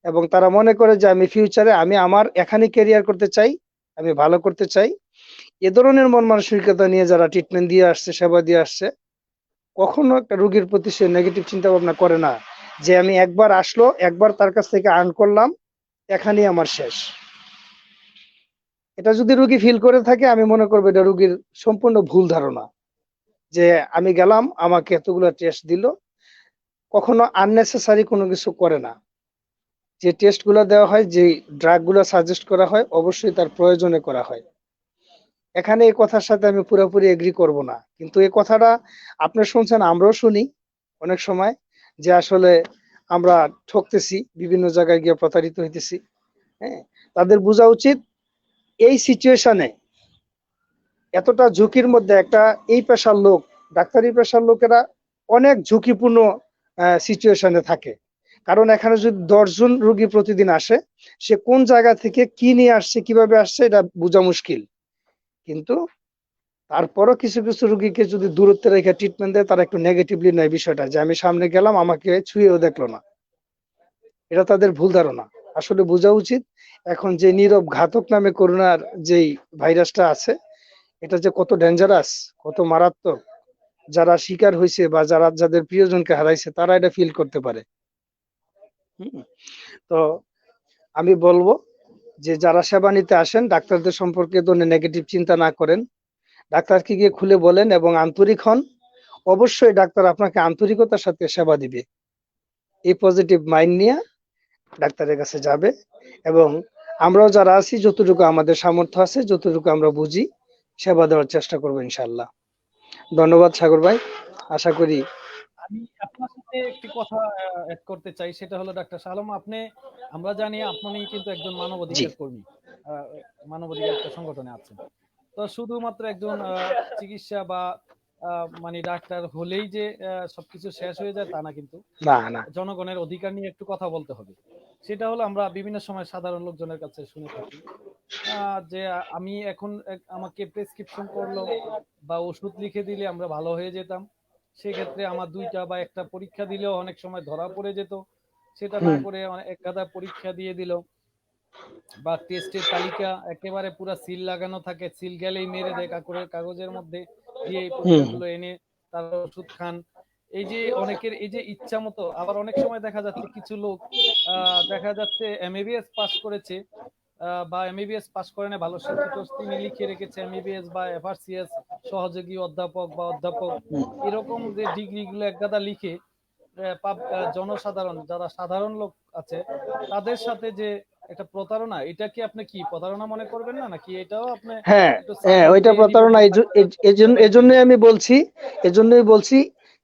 এবং তারা মনে করে যে আমি ফিউচারে আমি আমার এখানে ক্যারিয়ার করতে চাই, আমি ভালো করতে চাই, এ ধরনের মন মানসিকতা নিয়ে যারা ট্রিটমেন্ট দিয়ে আসছে, সেবা দিয়ে আসছে, কখনো একটা রুগীর প্রতি সে নেগেটিভ চিন্তা ভাবনা করে না যে আমি একবার আসলো, একবার তার কাছ থেকে আর্ন করলাম, এখানেই আমার শেষ। এটা যদি রুগী ফিল করে থাকে, আমি মনে করবো এটা রুগীর সম্পূর্ণ ভুল ধারণা। যে আমি গেলাম, আমাকে এতগুলো টেস্ট দিল, কখনো আননেসেসারি কোনো কিছু করে না। যে টেস্ট গুলো দেওয়া হয়, যে ড্রাগ গুলো সাজেস্ট করা হয়, অবশ্যই তার প্রয়োজনে করা হয়। এখানে এই কথার সাথে আমি পুরোপুরি এগ্রি করব না, কিন্তু এই কথাটা আপনি শুনছেন, আমরাও শুনি অনেক সময়, যে আসলে আমরা ঠকতেছি, বিভিন্ন জায়গায় গিয়ে প্রতারিত হইতেছি। হ্যাঁ, তাদের বোঝা উচিত এই সিচুয়েশনে, এতটা ঝুঁকির মধ্যে একটা এই পেশার লোক, ডাক্তারি পেশার লোকেরা অনেক ঝুঁকিপূর্ণ সিচুয়েশনে থাকে। কারণ এখানে যদি 10 জন রোগী প্রতিদিন আসে, সে কোন জায়গা থেকে কি নিয়ে আসছে, কিভাবে আসছে, এটা বোঝা মুশকিল। কিন্তু তারপরও কিছু কিছু রোগীকে যদি দূরত্বে রেখে ট্রিটমেন্ট দেয়, তারা একটু নেগেটিভলি নেয় বিষয়টা, যে আমি সামনে গেলাম, আমাকে ছুঁয়েও দেখলো না। এটা তাদের ভুল ধারণা। আসলে বোঝা উচিত এখন যে নীরব ঘাতক নামে করোনার যেই ভাইরাসটা আছে, এটা যে কত ডেঞ্জারাস, কত মারাত্মক। যারা শিকার হয়েছে বা যারা যাদের প্রিয়জনকে হারাইছে, তারা এটা ফিল করতে পারে। তো আমি বলবো যে যারা সেবা নিতে আসেন, ডাক্তারদের সম্পর্কে ধরনের নেগেটিভ চিন্তা না করেন, ডাক্তারকে গিয়ে খুলে বলেন এবং আন্তরিক হন। অবশ্যই ডাক্তার আপনাকে আন্তরিকতার সাথে সেবা দিবে। এই পজিটিভ মাইন্ড নিয়ে ডাক্তারের কাছে যাবে, এবং আমরাও যারা আছি, যতটুকু আমাদের সামর্থ্য আছে, যতটুকু আমরা বুঝি, সেবা দেওয়ার চেষ্টা করবো ইনশাল্লাহ। ধন্যবাদ সাগর ভাই। আশা করি আমি আপনার সাথে একটি কথা অ্যাড করতে চাই, সেটা হলো ডাক্তার শাহ আলম, আমরা জানি আপনি কিন্তু একজন জি। মানবাধিকার কর্মী, আহ, মানবাধিকার একটা সংগঠনে আছেন। তো শুধুমাত্র একজন চিকিৎসা বা মানে ডাক্তার হলেই যে সবকিছু শেষ হয়ে যায় তা না, কিন্তু না না। জনগণের অধিকার নিয়ে একটু কথা বলতে হবে। সেটা হলো আমরা বিভিন্ন সময় সাধারণ লোকজনের কাছে শুনে থাকি যে আমি এখন আমাকে প্রেসক্রিপশন করলো বা ওষুধ লিখে দিলে আমরা ভালো হয়ে যেতাম, সেক্ষেত্রে আমার দুইটা বা একটা পরীক্ষা দিলেও অনেক সময় ধরা পড়ে যেত, সেটা না হুম করে এক গাদা পরীক্ষা দিয়ে দিল, বা টেস্টের তালিকা একেবারে পুরো সিল লাগানো থাকে, সিল গেলেই মেরে দেয় কাগজের মধ্যে দিয়ে এই হুম পরীক্ষাগুলো এনে তার ওষুধ খান। এই যে অনেকের এই যে ইচ্ছা মতো, আবার অনেক সময় দেখা যাচ্ছে কিছু লোক দেখা যাচ্ছে এমবিবিএস পাস করেছে বা এমবিবিএস পাস করে না, ভালো শিক্ষিত, তিনি লিখে রেখেছে এমবিবিএস বা এফআরসিএস সহযোগী অধ্যাপক বা অধ্যাপক, হুম। এরকম যে ডিগ্রি গুলো একগাদা লিখে জনসাধারণ যারা সাধারণ লোক আছে তাদের সাথে যে একটা প্রতারণা, এটা কি আপনি কি প্রতারণা মনে করবেন না, নাকি এটাও আপনি হ্যাঁ একটু হ্যাঁ, সাইডে ওইটা দিয়ে দিবেন প্রতারণা। যে ডাক্তার সবাইকে? এজন্যই আমি বলছি, এজন্যই বলছি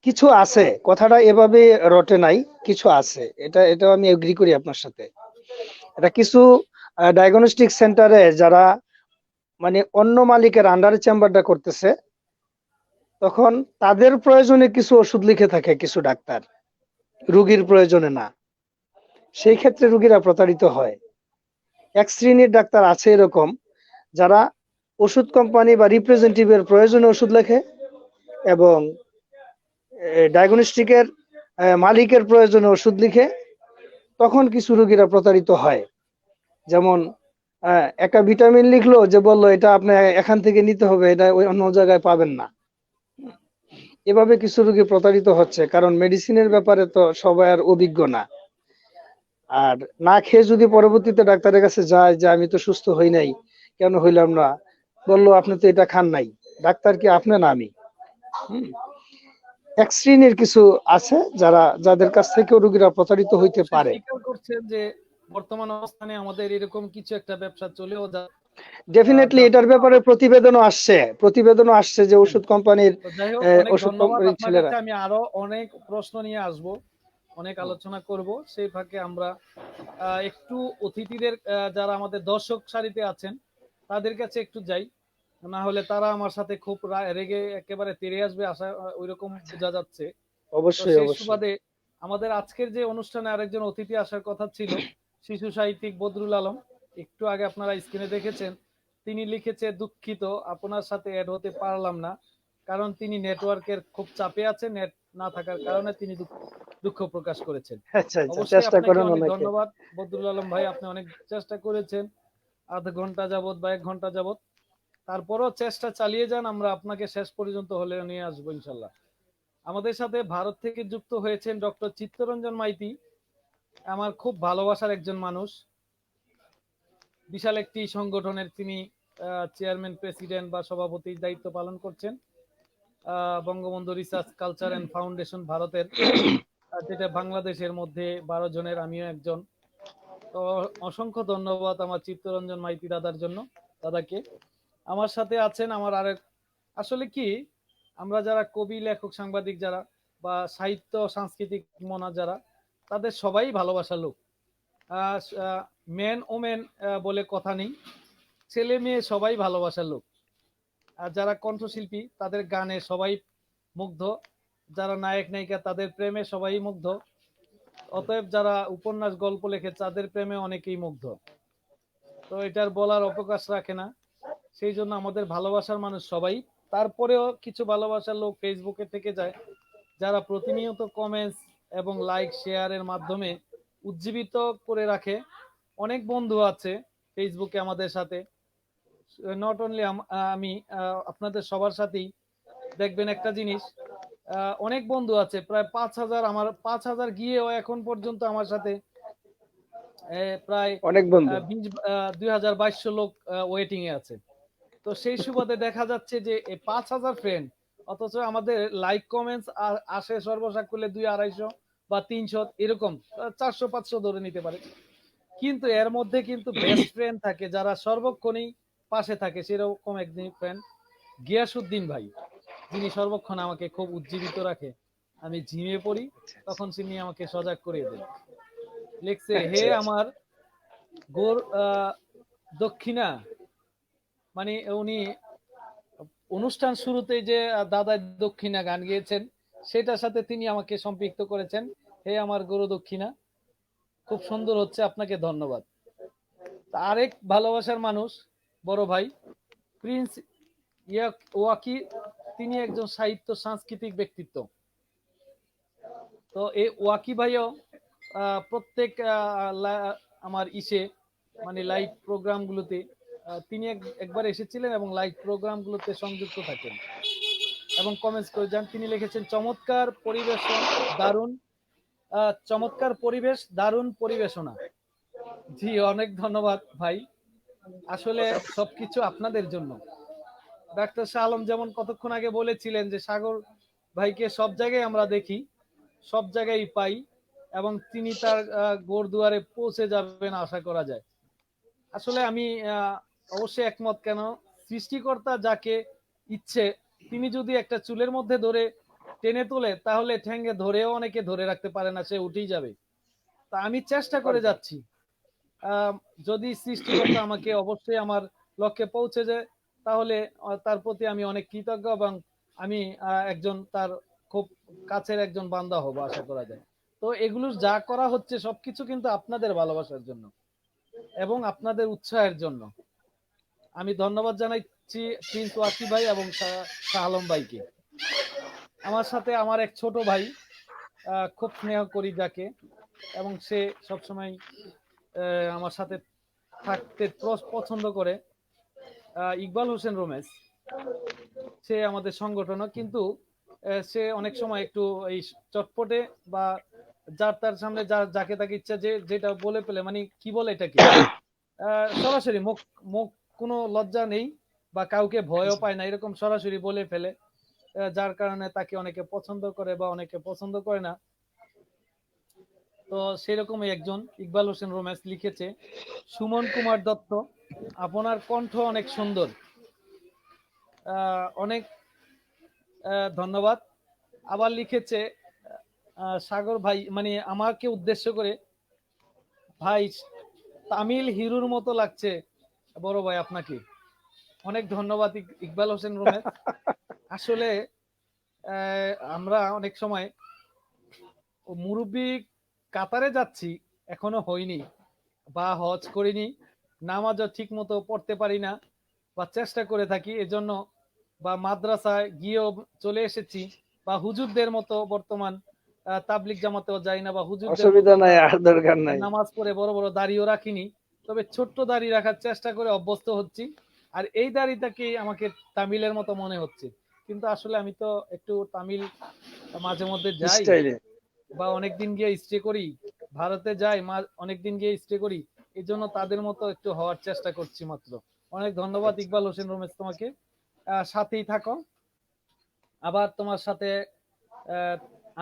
কিছু আছে, কথাটা এভাবে রটে নাই, কিছু আছে, এটাও আমি এগ্রি করি আপনার সাথে। এটা কিছু ডায়াগনস্টিক সেন্টারে যারা মানে অন্য মালিকের আন্ডারে চেম্বারটা করতেছে, তখন তাদের প্রয়োজনে কিছু ওষুধ লিখে থাকে কিছু ডাক্তার, রুগীর প্রয়োজনে না। সেই ক্ষেত্রে রুগীরা প্রতারিত হয়। এক শ্রেণীর ডাক্তার আছে এরকম, যারা ওষুধ কোম্পানি বা রিপ্রেজেন্টেটিভের প্রয়োজনে ওষুধ লেখে, এবং ডায়াগনস্টিকের মালিকের প্রয়োজনে ওষুধ লিখে, তখন কিছু রোগীরা প্রতারিত হয়। যেমন একটা ভিটামিন লিখলো, যে বললো এটা আপনি এখান থেকে নিতে হবে, এটা ওই অন্য জায়গায় পাবেন না। এভাবে কিছু রোগী প্রতারিত হচ্ছে, কারণ মেডিসিনের ব্যাপারে তো সবাই আর অভিজ্ঞ না। আর না খেয়ে যদি পরবর্তীতে ডাক্তারের কাছে যায় যে আমি তো সুস্থ হই নাই, কেন হইলাম না, বললো আপনি তো এটা খান নাই, ডাক্তার কি আপনি না আমি? হুম। এক শ্রেণীর কিছু আছে যাদের কাছ থেকেও রোগীরা প্রতারিত হইতে অবশ্যই পারে। স্বীকার করছেন যে বর্তমান অবস্থানে আমাদের এরকম কিছু একটা ব্যবসা চলেও ডেফিনেটলি এটার ব্যাপারে প্রতিবেদনও আসছে যে হুম। ওষুধ কোম্পানির তো যাই হোক, অনেক ওষুধ ধন্যবাদ কোম্পানির আপনার ছেলেরা। কাছে। আমি আরো অনেক প্রশ্ন নিয়ে আসব, অনেক আলোচনা করব, সেই ফাঁকে আমরা একটু অতিথিদের যারা আমাদের দর্শক সারিতে আছেন তাদের কাছে একটু যাই, না হলে তারা আমার সাথে খুব রেগে একেবারে তেড়ে আসবে, আশা ওইরকম বোঝা যাচ্ছে। তো অবশ্যই সেই অবশ্যই। সুবাদে আমাদের আজকের যে অনুষ্ঠানে আরেকজন অতিথি আসার কথা ছিল, শিশু সাহিত্যিক বদরুল আলম, একটু আগে আপনারা স্ক্রিনে দেখেছেন, তিনি লিখেছে দুঃখিত আপনার সাথে অ্যাড হতে পারলাম না, কারণ তিনি নেটওয়ার্কের খুব চাপে আছে, নেট না থাকার কারণে তিনি দুঃখ প্রকাশ করেছেন। আচ্ছা আচ্ছা, অবশ্যই চেষ্টা আপনাকে করেন অনেক অনেকে। ধন্যবাদ বদরুল আলম ভাই, আপনি অনেক চেষ্টা করেছেন আধ ঘন্টা যাবত বা 1 ঘন্টা যাবত, তারপরও চেষ্টা চালিয়ে যান, আমরা আপনাকে শেষ পর্যন্ত হলে নিয়ে আসবো ইনশাল্লাহ। আমাদের সাথে ভারত থেকে যুক্ত হয়েছেন ডক্টর চিত্তরঞ্জন মাইতি, আমার খুব ভালোবাসার একজন মানুষ, বিশাল একটি সংগঠনের তিনি চেয়ারম্যান, প্রেসিডেন্ট বা সভাপতির দায়িত্ব পালন করছেন, Bangabandhu research culture and foundation ভারতের, যেটা বাংলাদেশের মধ্যে 12 জনের আমিও একজন। তো অসংখ্য ধন্যবাদ আমার চিত্তরঞ্জন মাইতি দাদাকে। আমার সাথে আছেন আমার আরেক, আসলে কি, আমরা যারা কবি, লেখক, সাংবাদিক যারা বা সাহিত্য সাংস্কৃতিক মনা যারা, তাদের সবাই ভালোবাসার লোক। মেন ওমেন বলে কথা নেই, ছেলে মেয়ে সবাই ভালোবাসার লোক। আর যারা কণ্ঠশিল্পী তাদের গানে সবাই মুগ্ধ, যারা নায়ক নায়িকা তাদের প্রেমে সবাই মুগ্ধ, অতএব যারা উপন্যাস গল্প লেখে তাদের প্রেমে অনেকেই মুগ্ধ। তো এটার বলার অবকাশ রাখে না, সেই জন্য আমাদের ভালোবাসার মানুষ সবাই। তারপরেও কিছু ভালোবাসার লোক ফেসবুকে থেকে যায়, যারা প্রতিনিয়ত কমেন্টস এবং লাইক শেয়ারের মাধ্যমে উজ্জীবিত করে রাখে। অনেক বন্ধু আছে ফেসবুকে আমাদের সাথে, নট অনলি আমি, আপনাদের সবার সাথেই দেখবেন একটা জিনিস, অনেক বন্ধু আছে, প্রায় 5,000, আমার 5,000 গিয়েও এখন পর্যন্ত আমার সাথে প্রায় অনেক বন্ধু। 2,200 লোক ওয়েটিং এ আছে। তো সেই সুবাদে দেখা যাচ্ছে যে এই 5,000 ফ্রেন্ড, অথচ আমাদের লাইক কমেন্টস আসে সর্বসাক করলে 200-250 বা 300 এরকম, 400-500 ধরে নিতে পারে। কিন্তু এর মধ্যে কিন্তু বেস্ট ফ্রেন্ড থাকে যারা সর্বক্ষণই পাশে থাকে, সেরকম একদিন ফ্রেন্ড গিয়াসউদ্দিন ভাই, যিনি সর্বক্ষণ আমাকে খুব উজ্জীবিত রাখে। আমি ঝিমিয়ে পড়ি, তখন তিনি আমাকে সজাগ করিয়ে দেন। লিখছে, আচ্ছা, হে আচ্ছা। আমার গোর দক্ষিণা, মানে উনি অনুষ্ঠান শুরুতে যে দাদা দক্ষিণা গান গেয়েছেন সেটার সাথে তিনি আমাকে সম্পৃক্ত করেছেন। হে আমার গুরু দক্ষিণা, খুব সুন্দর হচ্ছে, আপনাকে ধন্যবাদ। আরেক ভালোবাসার মানুষ, বড় ভাই প্রিন্স ওয়াকি, তিনি একজন সাহিত্য সাংস্কৃতিক ব্যক্তিত্ব। তো এই ওয়াকি ভাইও প্রত্যেক আমার মানে লাইভ প্রোগ্রামগুলোতে তিনি একবার এসেছিলেন এবং লাইভ প্রোগ্রামগুলোতে সংযুক্ত থাকেন এবং কমেন্টস করে যান। তিনি লিখেছেন, চমৎকার পরিবেশন, দারুণ চমৎকার পরিবেশ, দারুণ পরিবেশনা। জি, অনেক ধন্যবাদ ভাই। আসলে সবকিছু আপনাদের জন্য। ডাক্তার শাহ আলম যেমন কতক্ষণ আগে বলেছিলেন যে সাগর ভাইকে সব জায়গায় আমরা দেখি, সব জায়গায় পাই, এবং তিনি তার গোর দুয়ারে পৌঁছে যাবেন আশা করা যায়। আসলে আমি অবশ্যই একমত। কেন, সৃষ্টিকর্তা যাকে ইচ্ছে তিনি যদি একটা চুলের মধ্যে ধরে টেনে তোলে, তাহলে ঠ্যাঙ্গে ধরেও অনেকে ধরে রাখতে পারে না, সে উঠেই যাবে। তা আমি চেষ্টা করে যাচ্ছি, যদি সৃষ্টিকর্তা আমাকে অবশ্যই আমার লক্ষ্যে পৌঁছে যায়, তাহলে তার প্রতি আমি অনেক কৃতজ্ঞ এবং আমি একজন তার খুব কাছের একজন বান্দা হব আশা করা যায়। তো এগুলো যা করা হচ্ছে সবকিছু কিন্তু আপনাদের ভালোবাসার জন্য এবং আপনাদের উৎসাহের জন্য। আমি ধন্যবাদ জানাচ্ছি প্রিন্স ওয়াকি ভাই এবং শাহ আলম ভাইকে। আমার সাথে আমার এক ছোট ভাই, খুব স্নেহ করি যাকে, এবং সে সবসময় আমার সাথে থাকতে পছন্দ করে, ইকবাল হোসেন রমেশ। সে আমাদের সংগঠনও, কিন্তু সে অনেক সময় একটু এই চটপটে বা যার তার সামনে যাকে তাকে ইচ্ছা যেটা বলে ফেলে, মানে কি বলে এটাকে, সরাসরি মুখ মুখ কোনো লজ্জা নেই বা কাউকে ভয়ও পায় না, এরকম সরাসরি বলে ফেলে, যার কারণে তাকে অনেকে পছন্দ করে বা অনেকে পছন্দ করে না। তো সেরকমই একজন ইকবাল হোসেন রমেশ লিখেছে, সুমন কুমার দত্ত, আপনার কণ্ঠ অনেক সুন্দর। অনেক ধন্যবাদ। আবার লিখেছে সাগর ভাই, মানে আমাকে উদ্দেশ্য করে, ভাই তামিল হিরোর মতো লাগছে বড় ভাই আপনাকে। অনেক ধন্যবাদ ইকবাল হোসেন রমেশ। আসলে আমরা অনেক সময় মুরব্বী কাতারে যাচ্ছি, এখনো হয়নি, বা হজ করিনি, নামাজও ঠিক মতো পড়তে পারি না বা চেষ্টা করে থাকি, এজন্য বা মাদ্রাসায় গিয়েও চলে এসেছি, বা হুজুরদের মতো বর্তমান তাবলিগ জামাতেও যাই না, বা হুজুরদের মতো অসুবিধা নাই, আর দরকার নাই। নামাজ পড়ে বড় বড় দাড়িও রাখিনি, তবে ছোট্ট দাড়ি রাখার চেষ্টা করে অভ্যস্ত হচ্ছি। আর এই দাড়িটাকে আমাকে তামিলের মতো মনে হচ্ছে, কিন্তু আসলে আমি তো একটু তামিল মাঝে মধ্যে যাই, স্টাইলে বা অনেকদিন গিয়ে স্টে করি, ভারতে যাই অনেকদিন গিয়ে স্টে করি, এই জন্য তাদের মতো একটু হওয়ার চেষ্টা করছি মাত্র। অনেক ধন্যবাদ ইকবাল হোসেন রমেশ তোমাকে। সাথেই থাকো, আবার তোমার সাথে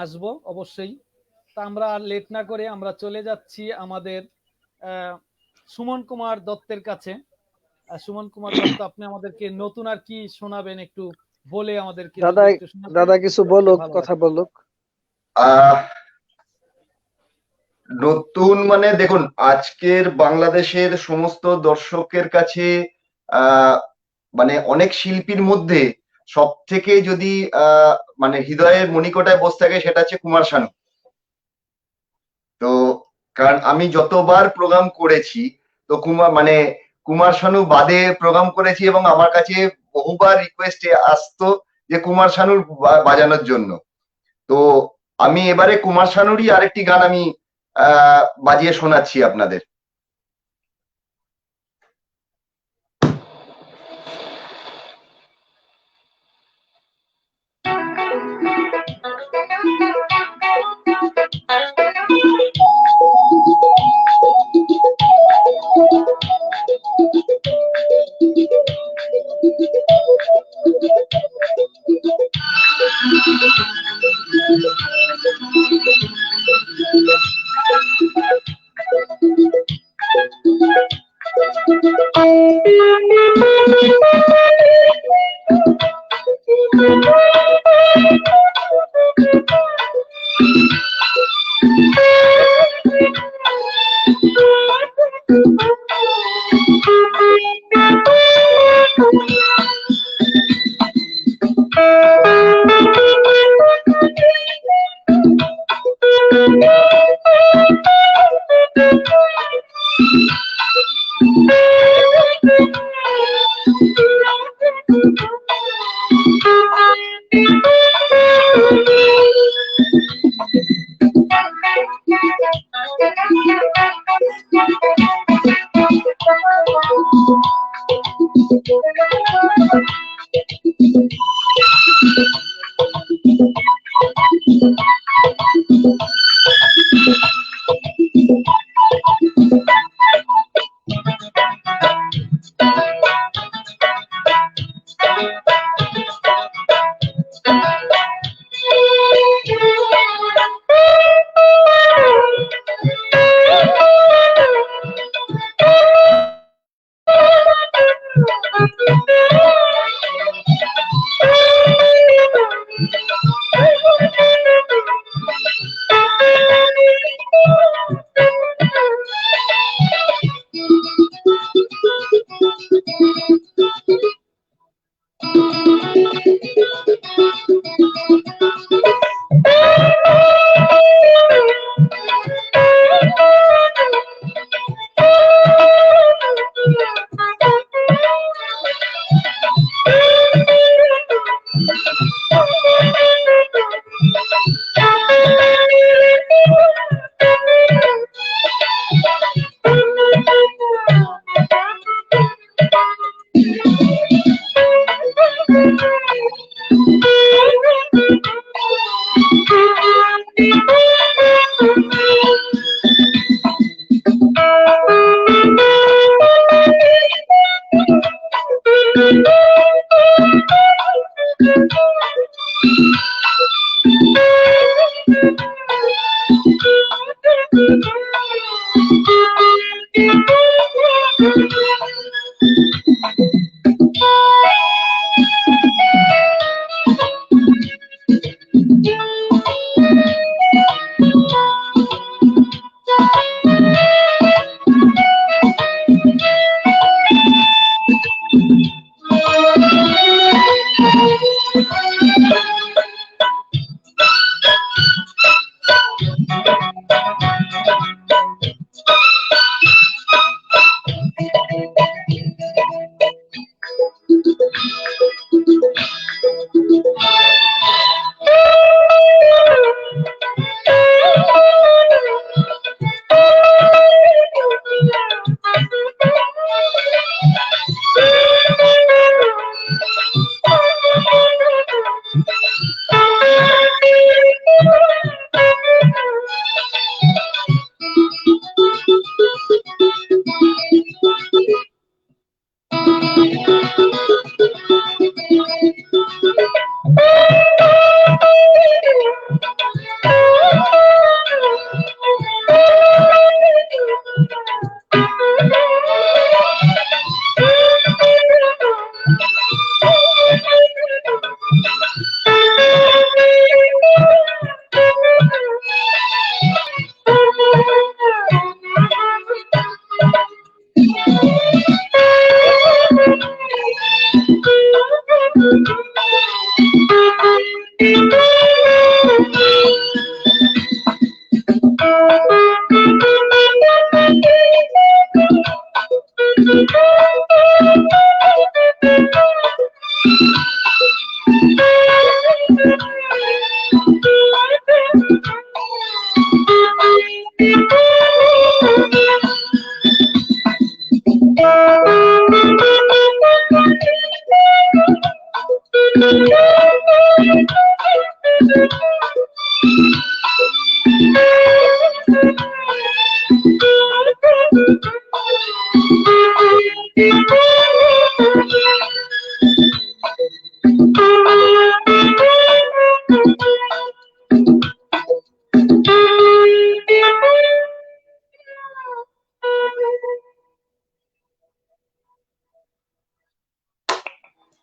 আসবো অবশ্যই। তা আমরা আর লেট না করে আমরা চলে যাচ্ছি আমাদের সুমন কুমার দত্তের কাছে। সুমন কুমার দত্ত, আপনি আমাদেরকে নতুন আর কি শোনাবেন একটু বলে আমাদেরকে দাদা, একটু শোনাবেন, দাদা কিছু বলুক, ভালো কথা লাগে। বলুক। আহ নতুন মানে দেখুন, আজকের বাংলাদেশের সমস্ত দর্শকের কাছে মানে অনেক শিল্পীর মধ্যে সব থেকে যদি মানে হৃদয়ের মণিকোটায় বসে থাকে, সেটা হচ্ছে কুমার শানু। তো কারণ আমি যতবার প্রোগ্রাম করেছি, তো কুমার শানু বাদে প্রোগ্রাম করেছি, এবং আমার কাছে বহুবার রিকোয়েস্ট আসতো যে কুমার শানুর বাজানোর জন্য। তো আমি এবারে কুমার শানুরই আরেকটি গান আমি বাজিয়ে শোনাচ্ছি আপনাদের।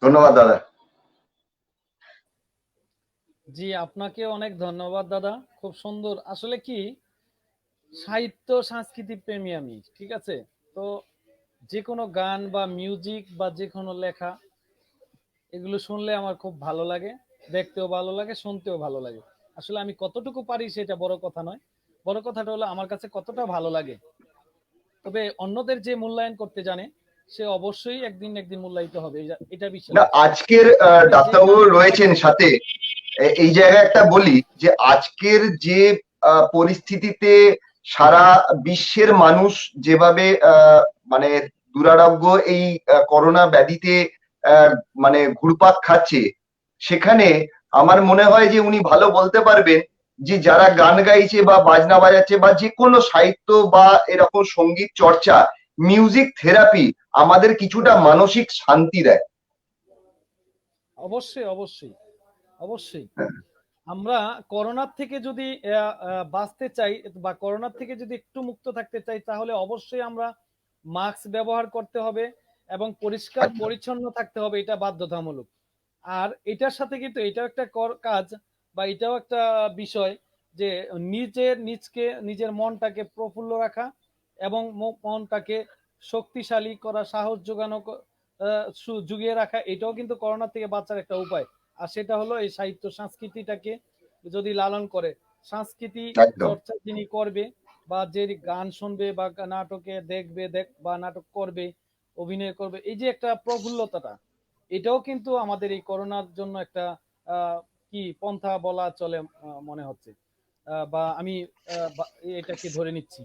ধন্যবাদ দাদা। জি, আপনাকে অনেক ধন্যবাদ দাদা। খুব সুন্দর। আসলে কি, সাহিত্য সংস্কৃতি প্রেমী আমি, ঠিক আছে? তো যে কোনো গান বা মিউজিক বা যে কোনো লেখা, এগুলো শুনলে আমার খুব ভালো লাগে, দেখতেও ভালো লাগে, শুনতেও ভালো লাগে। আসলে আমি কতটুকু পারি সেটা বড় কথা নয়, বড় কথাটা হলো আমার কাছে কতটা ভালো লাগে। তবে অন্যদের যে মূল্যায়ন করতে জানে সে অবশ্যই একদিন একদিন মূল্যায়িত হবে, এটা বিশ্বাস না, আছে। আজকের আপনি যে ডাক্তারবাবু গানটা রয়েছেন সাথে, এই জায়গায় একটা বলি যে আজকের যে পরিস্থিতিতে সারা বিশ্বের মানুষ যেভাবে মানে দুরারোগ্য এই করোনা ব্যাধিতে আহ, মানে ঘুরপাক খাচ্ছে, সেখানে আমার মনে হয় যে উনি ভালো বলতে পারবেন যে যারা গান গাইছে বা বাজনা বাজাচ্ছে বা যে কোনো সাহিত্য বা এরকম সঙ্গীত চর্চা, মিউজিক থেরাপি আমাদের কিছুটা মানসিক শান্তি দেয়। অবশ্যই অবশ্যই অবশ্যই আমরা করোনার থেকে যদি বাঁচতে চাই বা করোনার থেকে যদি একটু মুক্ত থাকতে চাই, তাহলে অবশ্যই আমরা মাস্ক ব্যবহার করতে হবে এবং পরিষ্কার একদম পরিচ্ছন্ন থাকতে হবে, এটা বাধ্যতামূলক। আর এটার সাথে কিন্তু এটাও একটা কাজ বা এটাও একটা বিষয় যে নিজের মনটাকে প্রফুল্ল রাখা এবং মনটাকে শক্তিশালী করা, সাহস যোগানো, জুগিয়ে রাখা, এটাও কিন্তু করোনা থেকে বাঁচার একটা উপায়। আর সেটা হলো এই সাহিত্য সংস্কৃতিটাকে যদি লালন করে, সংস্কৃতি একদম চর্চা যিনি করবে বা যে গান শুনবে বা নাটকে দেখবে বা নাটক করবে, অভিনয় করবে, এই যে একটা প্রফুল্লতাটা, এটাও কিন্তু আমাদের এই করোনার জন্য একটা কি পন্থা বলা চলে মনে হচ্ছে, বা আমি এটাকে ধরে নিচ্ছি।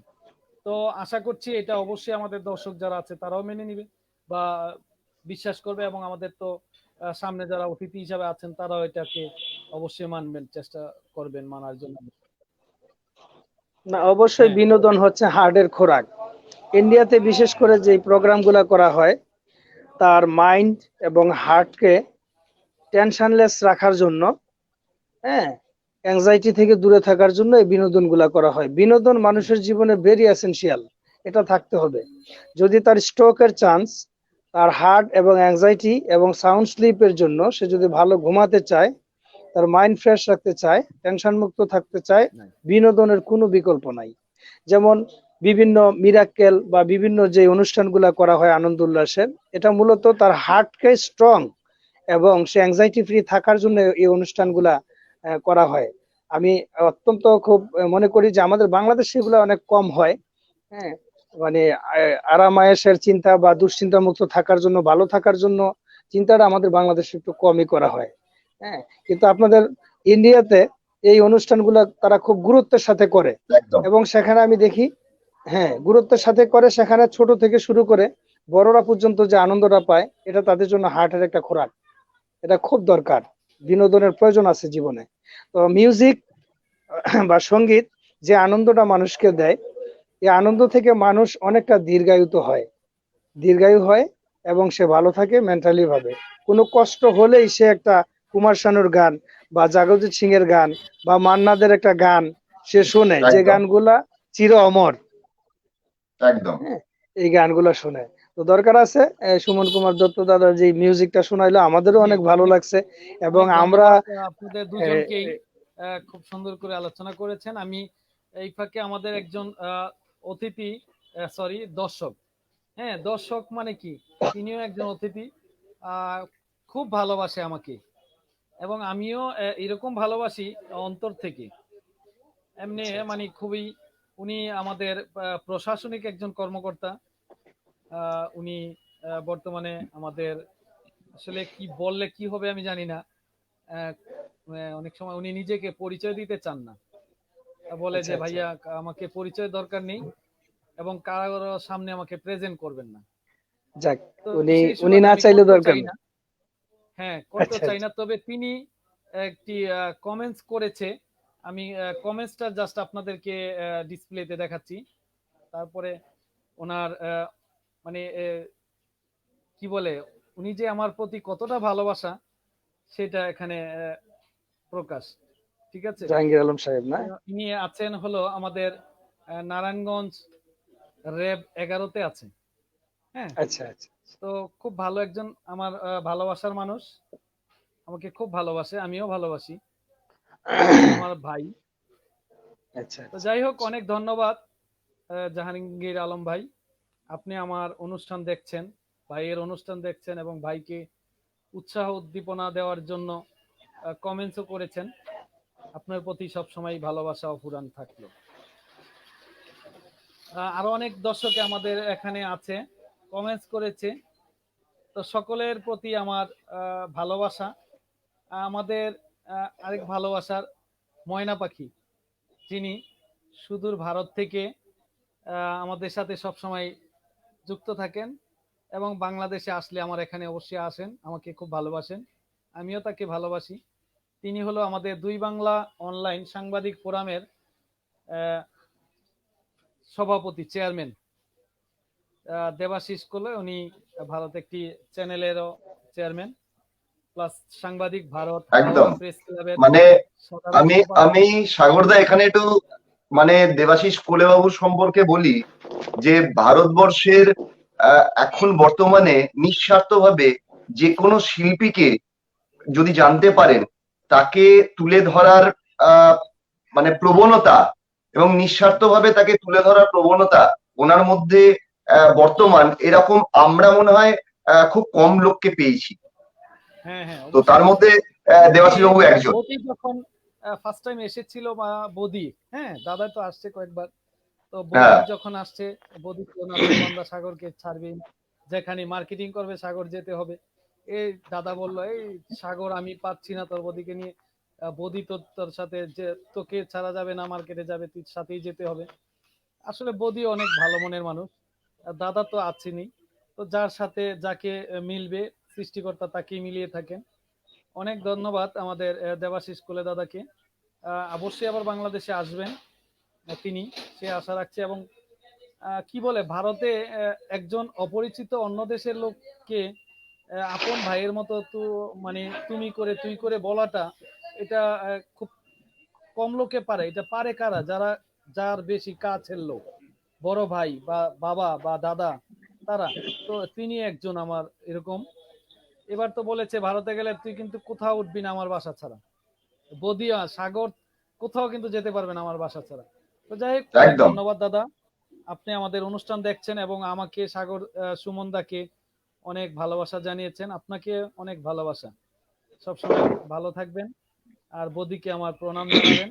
তো আশা করছি এটা অবশ্যই আমাদের দর্শক যারা আছে তারাও মেনে নিবে বা বিশ্বাস করবে, এবং আমাদের তো সামনে যারা অতিথি হিসাবে আছেন তারাও এটাকে অবশ্যই মানবেন, চেষ্টা করবেন মানার জন্য। না, অবশ্যই হ্যাঁ, বিনোদন হচ্ছে হার্টের খোরাক। ইন্ডিয়াতে বিশেষ করে যে প্রোগ্রামগুলো করা হয় তার মাইন্ড এবং হার্টকে টেনশনলেস রাখার জন্য, হ্যাঁ, অ্যাংজাইটি থেকে দূরে থাকার জন্য এই বিনোদনগুলো করা হয়। বিনোদন মানুষের জীবনে ভেরি এসেনশিয়াল, এটা থাকতে হবে। যদি তার স্ট্রোকের চান্স, তার হার্ট এবং অ্যাংজাইটি এবং সাউন্ড স্লিপের জন্য সে যদি ভালো ঘুমাতে চায়, তার মাইন্ড ফ্রেশ রাখতে চায়, টেনশন মুক্ত থাকতে চায়, নাই, বিনোদনের কোনো বিকল্প নাই। যেমন বিভিন্ন মিরাক্কেল বা বিভিন্ন যে অনুষ্ঠানগুলো করা হয় আনন্দ উল্লাসের, এটা মূলত তার হার্টকে স্ট্রং এবং সে অ্যাংজাইটি ফ্রি থাকার জন্য এই অনুষ্ঠানগুলা করা হয়। আমি অত্যন্ত খুব মনে করি যে আমাদের বাংলাদেশে এগুলো অনেক কম হয়। হ্যাঁ, মানে আরাম আয়েশের চিন্তা বা দুশ্চিন্তা মুক্ত থাকার জন্য, ভালো থাকার জন্য চিন্তাটা আমাদের বাংলাদেশে একটু কমই করা হয়। হ্যাঁ, কিন্তু আপনাদের ইন্ডিয়াতে এই অনুষ্ঠানগুলো তারা খুব গুরুত্বের সাথে করে একদম এবং সেখানে আমি দেখি, হ্যাঁ, গুরুত্বের সাথে করে, সেখানে ছোট থেকে শুরু করে বড়রা পর্যন্ত যে আনন্দটা পায়, এটা তাদের জন্য হার্টের একটা খোরাক। এটা খুব দরকার, বিনোদনের প্রয়োজন আছে জীবনে। তো মিউজিক বা সঙ্গীত যে আনন্দটা মানুষকে দেয়, এই আনন্দ থেকে মানুষ অনেকটা দীর্ঘায়ু হয় এবং সে ভালো থাকে মেন্টালি ভাবে। কোনো কষ্ট হলেই সে একটা কুমার শানুর গান বা জাগজিৎ সিং এর গান বা মান্নাদের একটা গান সে শোনে, যে একদম গানগুলা চির অমর। একদম হ্যাঁ, এই গানগুলা শুনে। তো দরকার আছে সুমন কুমার দত্ত দাদা যে মিউজিকটা শোনাইলো, আমাদেরও জি, অনেক ভালো অনেক লাগছে এবং অনেক আমরা ধন্যবাদ আপনাদের আহ, দুজনকেই, খুব সুন্দর করে আলোচনা করেছেন। আমি এই ফাঁকে আমাদের একজন অতিথি, সরি দর্শক, হ্যাঁ দর্শক মানে কি, তিনিও একজন অতিথি, আহ, খুব ভালোবাসে আমাকে এবং আমিও এরকম ভালোবাসি অন্তর থেকে। এমনি আচ্ছা আচ্ছা মানে খুবই, উনি আমাদের প্রশাসনিক একজন কর্মকর্তা। উনি বর্তমানে আমাদের, আসলে কি বললে কি হবে আমি জানি না, আহ, অনেক সময় উনি নিজেকে পরিচয় দিতে চান না, বলে আচ্ছা যে আচ্ছা, ভাইয়া আমাকে পরিচয় দরকার নেই এবং কারো সামনে আমাকে প্রেজেন্ট করবেন না। যাক, তো উনি সেই উনি সুবাদে না আমি চাইলে করতেও দরকার চাই না। না। হ্যাঁ, করতেও আচ্ছা চাই আচ্ছা না, তবে তিনি একটি কমেন্টস করেছে, আমি কমেন্টসটা জাস্ট আপনাদেরকে ডিসপ্লেতে দেখাচ্ছি। তারপরে ওনার মানে কি বলে, উনি যে আমার প্রতি কতটা ভালোবাসা সেটা এখানে প্রকাশ। ঠিক আছে, জাহাঙ্গীর আলম সাহেব না? ইনি আছেন হলো আমাদের নারায়ণগঞ্জ র্যাব 11-তে আছে। হ্যাঁ, আচ্ছা আচ্ছা তো খুব ভালো একজন আমার ভালোবাসার মানুষ, আমাকে খুব ভালোবাসে, আমিও ভালোবাসি, আমার ভাই। আচ্ছা তো আচ্ছা। যাই হোক, অনেক ধন্যবাদ জাহাঙ্গীর আলম ভাই, আপনি আমার অনুষ্ঠান দেখছেন, ভাইয়ের অনুষ্ঠান দেখছেন এবং ভাইকে উৎসাহ উদ্দীপনা দেওয়ার জন্য কমেন্টসও করেছেন। আপনার প্রতি সবসময় ভালোবাসা অফুরান থাকলো। আরো অনেক দর্শক আমাদের এখানে আছে, কমেন্টস করেছে, তো সকলের প্রতি আমার ভালোবাসা। আমাদের আরেক ভালোবাসার ময়না পাখি, যিনি সুদূর ভারত থেকে আমাদের সাথে সবসময় যুক্ত থাকেন এবং বাংলাদেশে আসলে আমার এখানে অবশ্যই আসেন, আমাকে খুব ভালোবাসেন, আমিও তাকে ভালোবাসি। তিনি হলো আমাদের দুই বাংলা অনলাইন সাংবাদিক ফোরামের সভাপতি, চেয়ারম্যান দেবাশিস কোলে। উনি ভারত একটি চ্যানেলেরও চেয়ারম্যান, প্লাস সাংবাদিক, ভারত একদম। প্রেস ক্লাবের মানে সাধারণ আমি সম্পাদক। আমি সাগরদা এখানে একটু মানে দেবাশিস কোলেবাবু সম্পর্কে বলি যে ভারতবর্ষের এখন বর্তমানে নিঃস্বার্থভাবে যে কোনো শিল্পীকে যদি জানতে পারেন, তাকে তুলে ধরার মানে প্রবণতা এবং নিঃস্বার্থভাবে তাকে তুলে ধরার প্রবণতা ওনার মধ্যে বর্তমান এরকম আমরা মনে হয় খুব কম লোককে পেয়েছি। হ্যাঁ হ্যাঁ, তো তার মধ্যে দেবাশিস বাবু একজন। বদি যখন ফার্স্ট টাইম এসেছিল, বা বদি, হ্যাঁ দাদা তো আসছে কয়েকবার, তো বদি যখন আসছে, বদি বান্দা সাগরকে ছাড়বে, যেখানে মার্কেটিং করবে সাগর যেতে হবে। এই দাদা বললো, এই সাগর আমি পাচ্ছি না তোর বদিকে নিয়ে, বদি তোর সাথে, যে তোকে ছাড়া যাবে না, মার্কেটে যাবে, তুই সাথেই যেতে হবে। আসলে বদি অনেক ভালো মনের মানুষ, দাদা তো আছেনই, তো যার সাথে যাকে মিলবে সৃষ্টিকর্তা তাকেই মিলিয়ে থাকেন। অনেক ধন্যবাদ আমাদের দেবাশিস কোলে দাদাকে। অবশ্যই আবার বাংলাদেশে আসবেন তিনি, সে আশা রাখছে। এবং কি বলে, ভারতে একজন অপরিচিত অন্য দেশের লোককে আপন ভাইয়ের মতো তো মানে তুমি করে তুই করে বলাটা, এটা খুব কম লোকে পারে। এটা পারে কারা? যার বেশি কাছের লোক, বড় ভাই বা বাবা বা দাদা, তারা। তো তিনি একজন আমার এরকম। এবার তো বলেছে ভারতে গেলে তুই কিন্তু কোথাও উঠবি না আমার বাসা ছাড়া, বদিয়া সাগর কোথাও কিন্তু যেতে পারবে না আমার বাসা ছাড়া। তো যাই হোক, অনেক ধন্যবাদ দাদা, আপনি আমাদের অনুষ্ঠান দেখছেন এবং আমাকে সাগর সুমন দাকে অনেক ভালোবাসা জানিয়েছেন। আপনাকে অনেক ভালোবাসা, সবসময় ভালো থাকবেন। আর বদিকে আমার প্রণাম জানাবেন।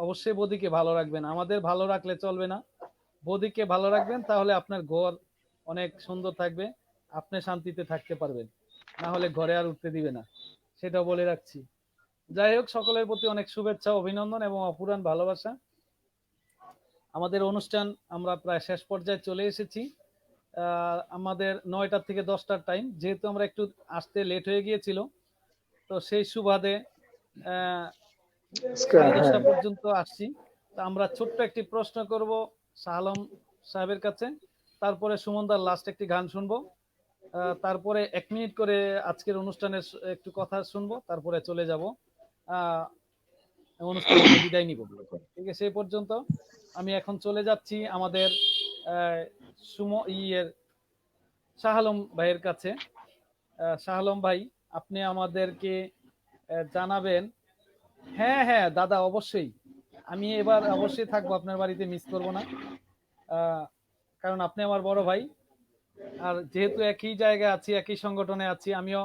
অবশ্যই বদিকে ভালো রাখবেন, আমাদের ভালো রাখলে চলবে না, বদিকে ভালো রাখবেন, তাহলে আপনার ঘর অনেক সুন্দর থাকবে, আপনি শান্তিতে থাকতে পারবেন, না হলে ঘরে আর উঠতে দিবে না, সেটাও বলে রাখছি। যাই হোক, সকলের প্রতি অনেক শুভেচ্ছা, অভিনন্দন এবং অপুরান ভালোবাসা। আমাদের অনুষ্ঠান আমরা প্রায় শেষ পর্যায়ে চলে এসেছি। আমাদের 9টা থেকে 10টার টাইম, যেহেতু আমরা একটু আসতে লেট হয়ে গিয়েছিল, তো সেই সুবাদে 10:30 পর্যন্ত আসছি। তো আমরা ছোট্ট একটি প্রশ্ন করব শাহ আলম সাহেবের কাছে, তারপরে সুমনদার লাস্ট একটি গান শুনবো, তারপরে 1 মিনিট করে আজকের অনুষ্ঠানের একটু কথা শুনবো, তারপরে চলে যাব অনুষ্ঠান থেকে বিদায় নিব। ঠিক আছে, সেই পর্যন্ত আমি এখন চলে যাচ্ছি আমাদের শাহ আলম ভাইয়ের কাছে। শাহ আলম ভাই, আপনি আমাদেরকে জানাবেন। হ্যাঁ হ্যাঁ দাদা, অবশ্যই আমি এবার অবশ্যই থাকবো আপনার বাড়িতে, মিস করব না, কারণ আপনি আমার বড় ভাই। আর যেহেতু একই জায়গায় আছি, একই সংগঠনে আছি, আমিও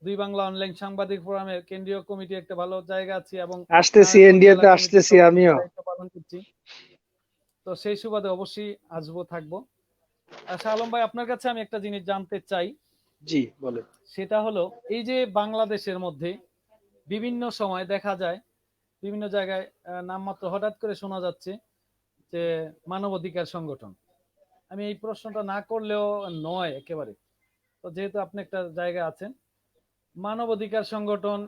দুই বাংলা অনলাইন সাংবাদিক ফোরামের কেন্দ্রীয় কমিটি একটা ভালো জায়গা আছি এবং আসতেছি, ইন্ডিয়াতে আসতেছি আমিও পালন করছি। তো সেই সুবাদে অবশ্যই আসবো, থাকবো। শাহ আলম ভাই, আপনার কাছে আমি একটা জিনিস জানতে চাই। জি বলেন। সেটা হলো, এই যে বাংলাদেশের মধ্যে বিভিন্ন সময় দেখা যায়, বিভিন্ন জায়গায় নামমাত্র হঠাৎ করে শোনা যাচ্ছে যে মানবাধিকার সংগঠন। আমি এই প্রশ্নটা না করলেও নয় একেবারে, তো যেহেতু আপনি একটা জায়গা আছেন, মানবাধিকার সংগঠন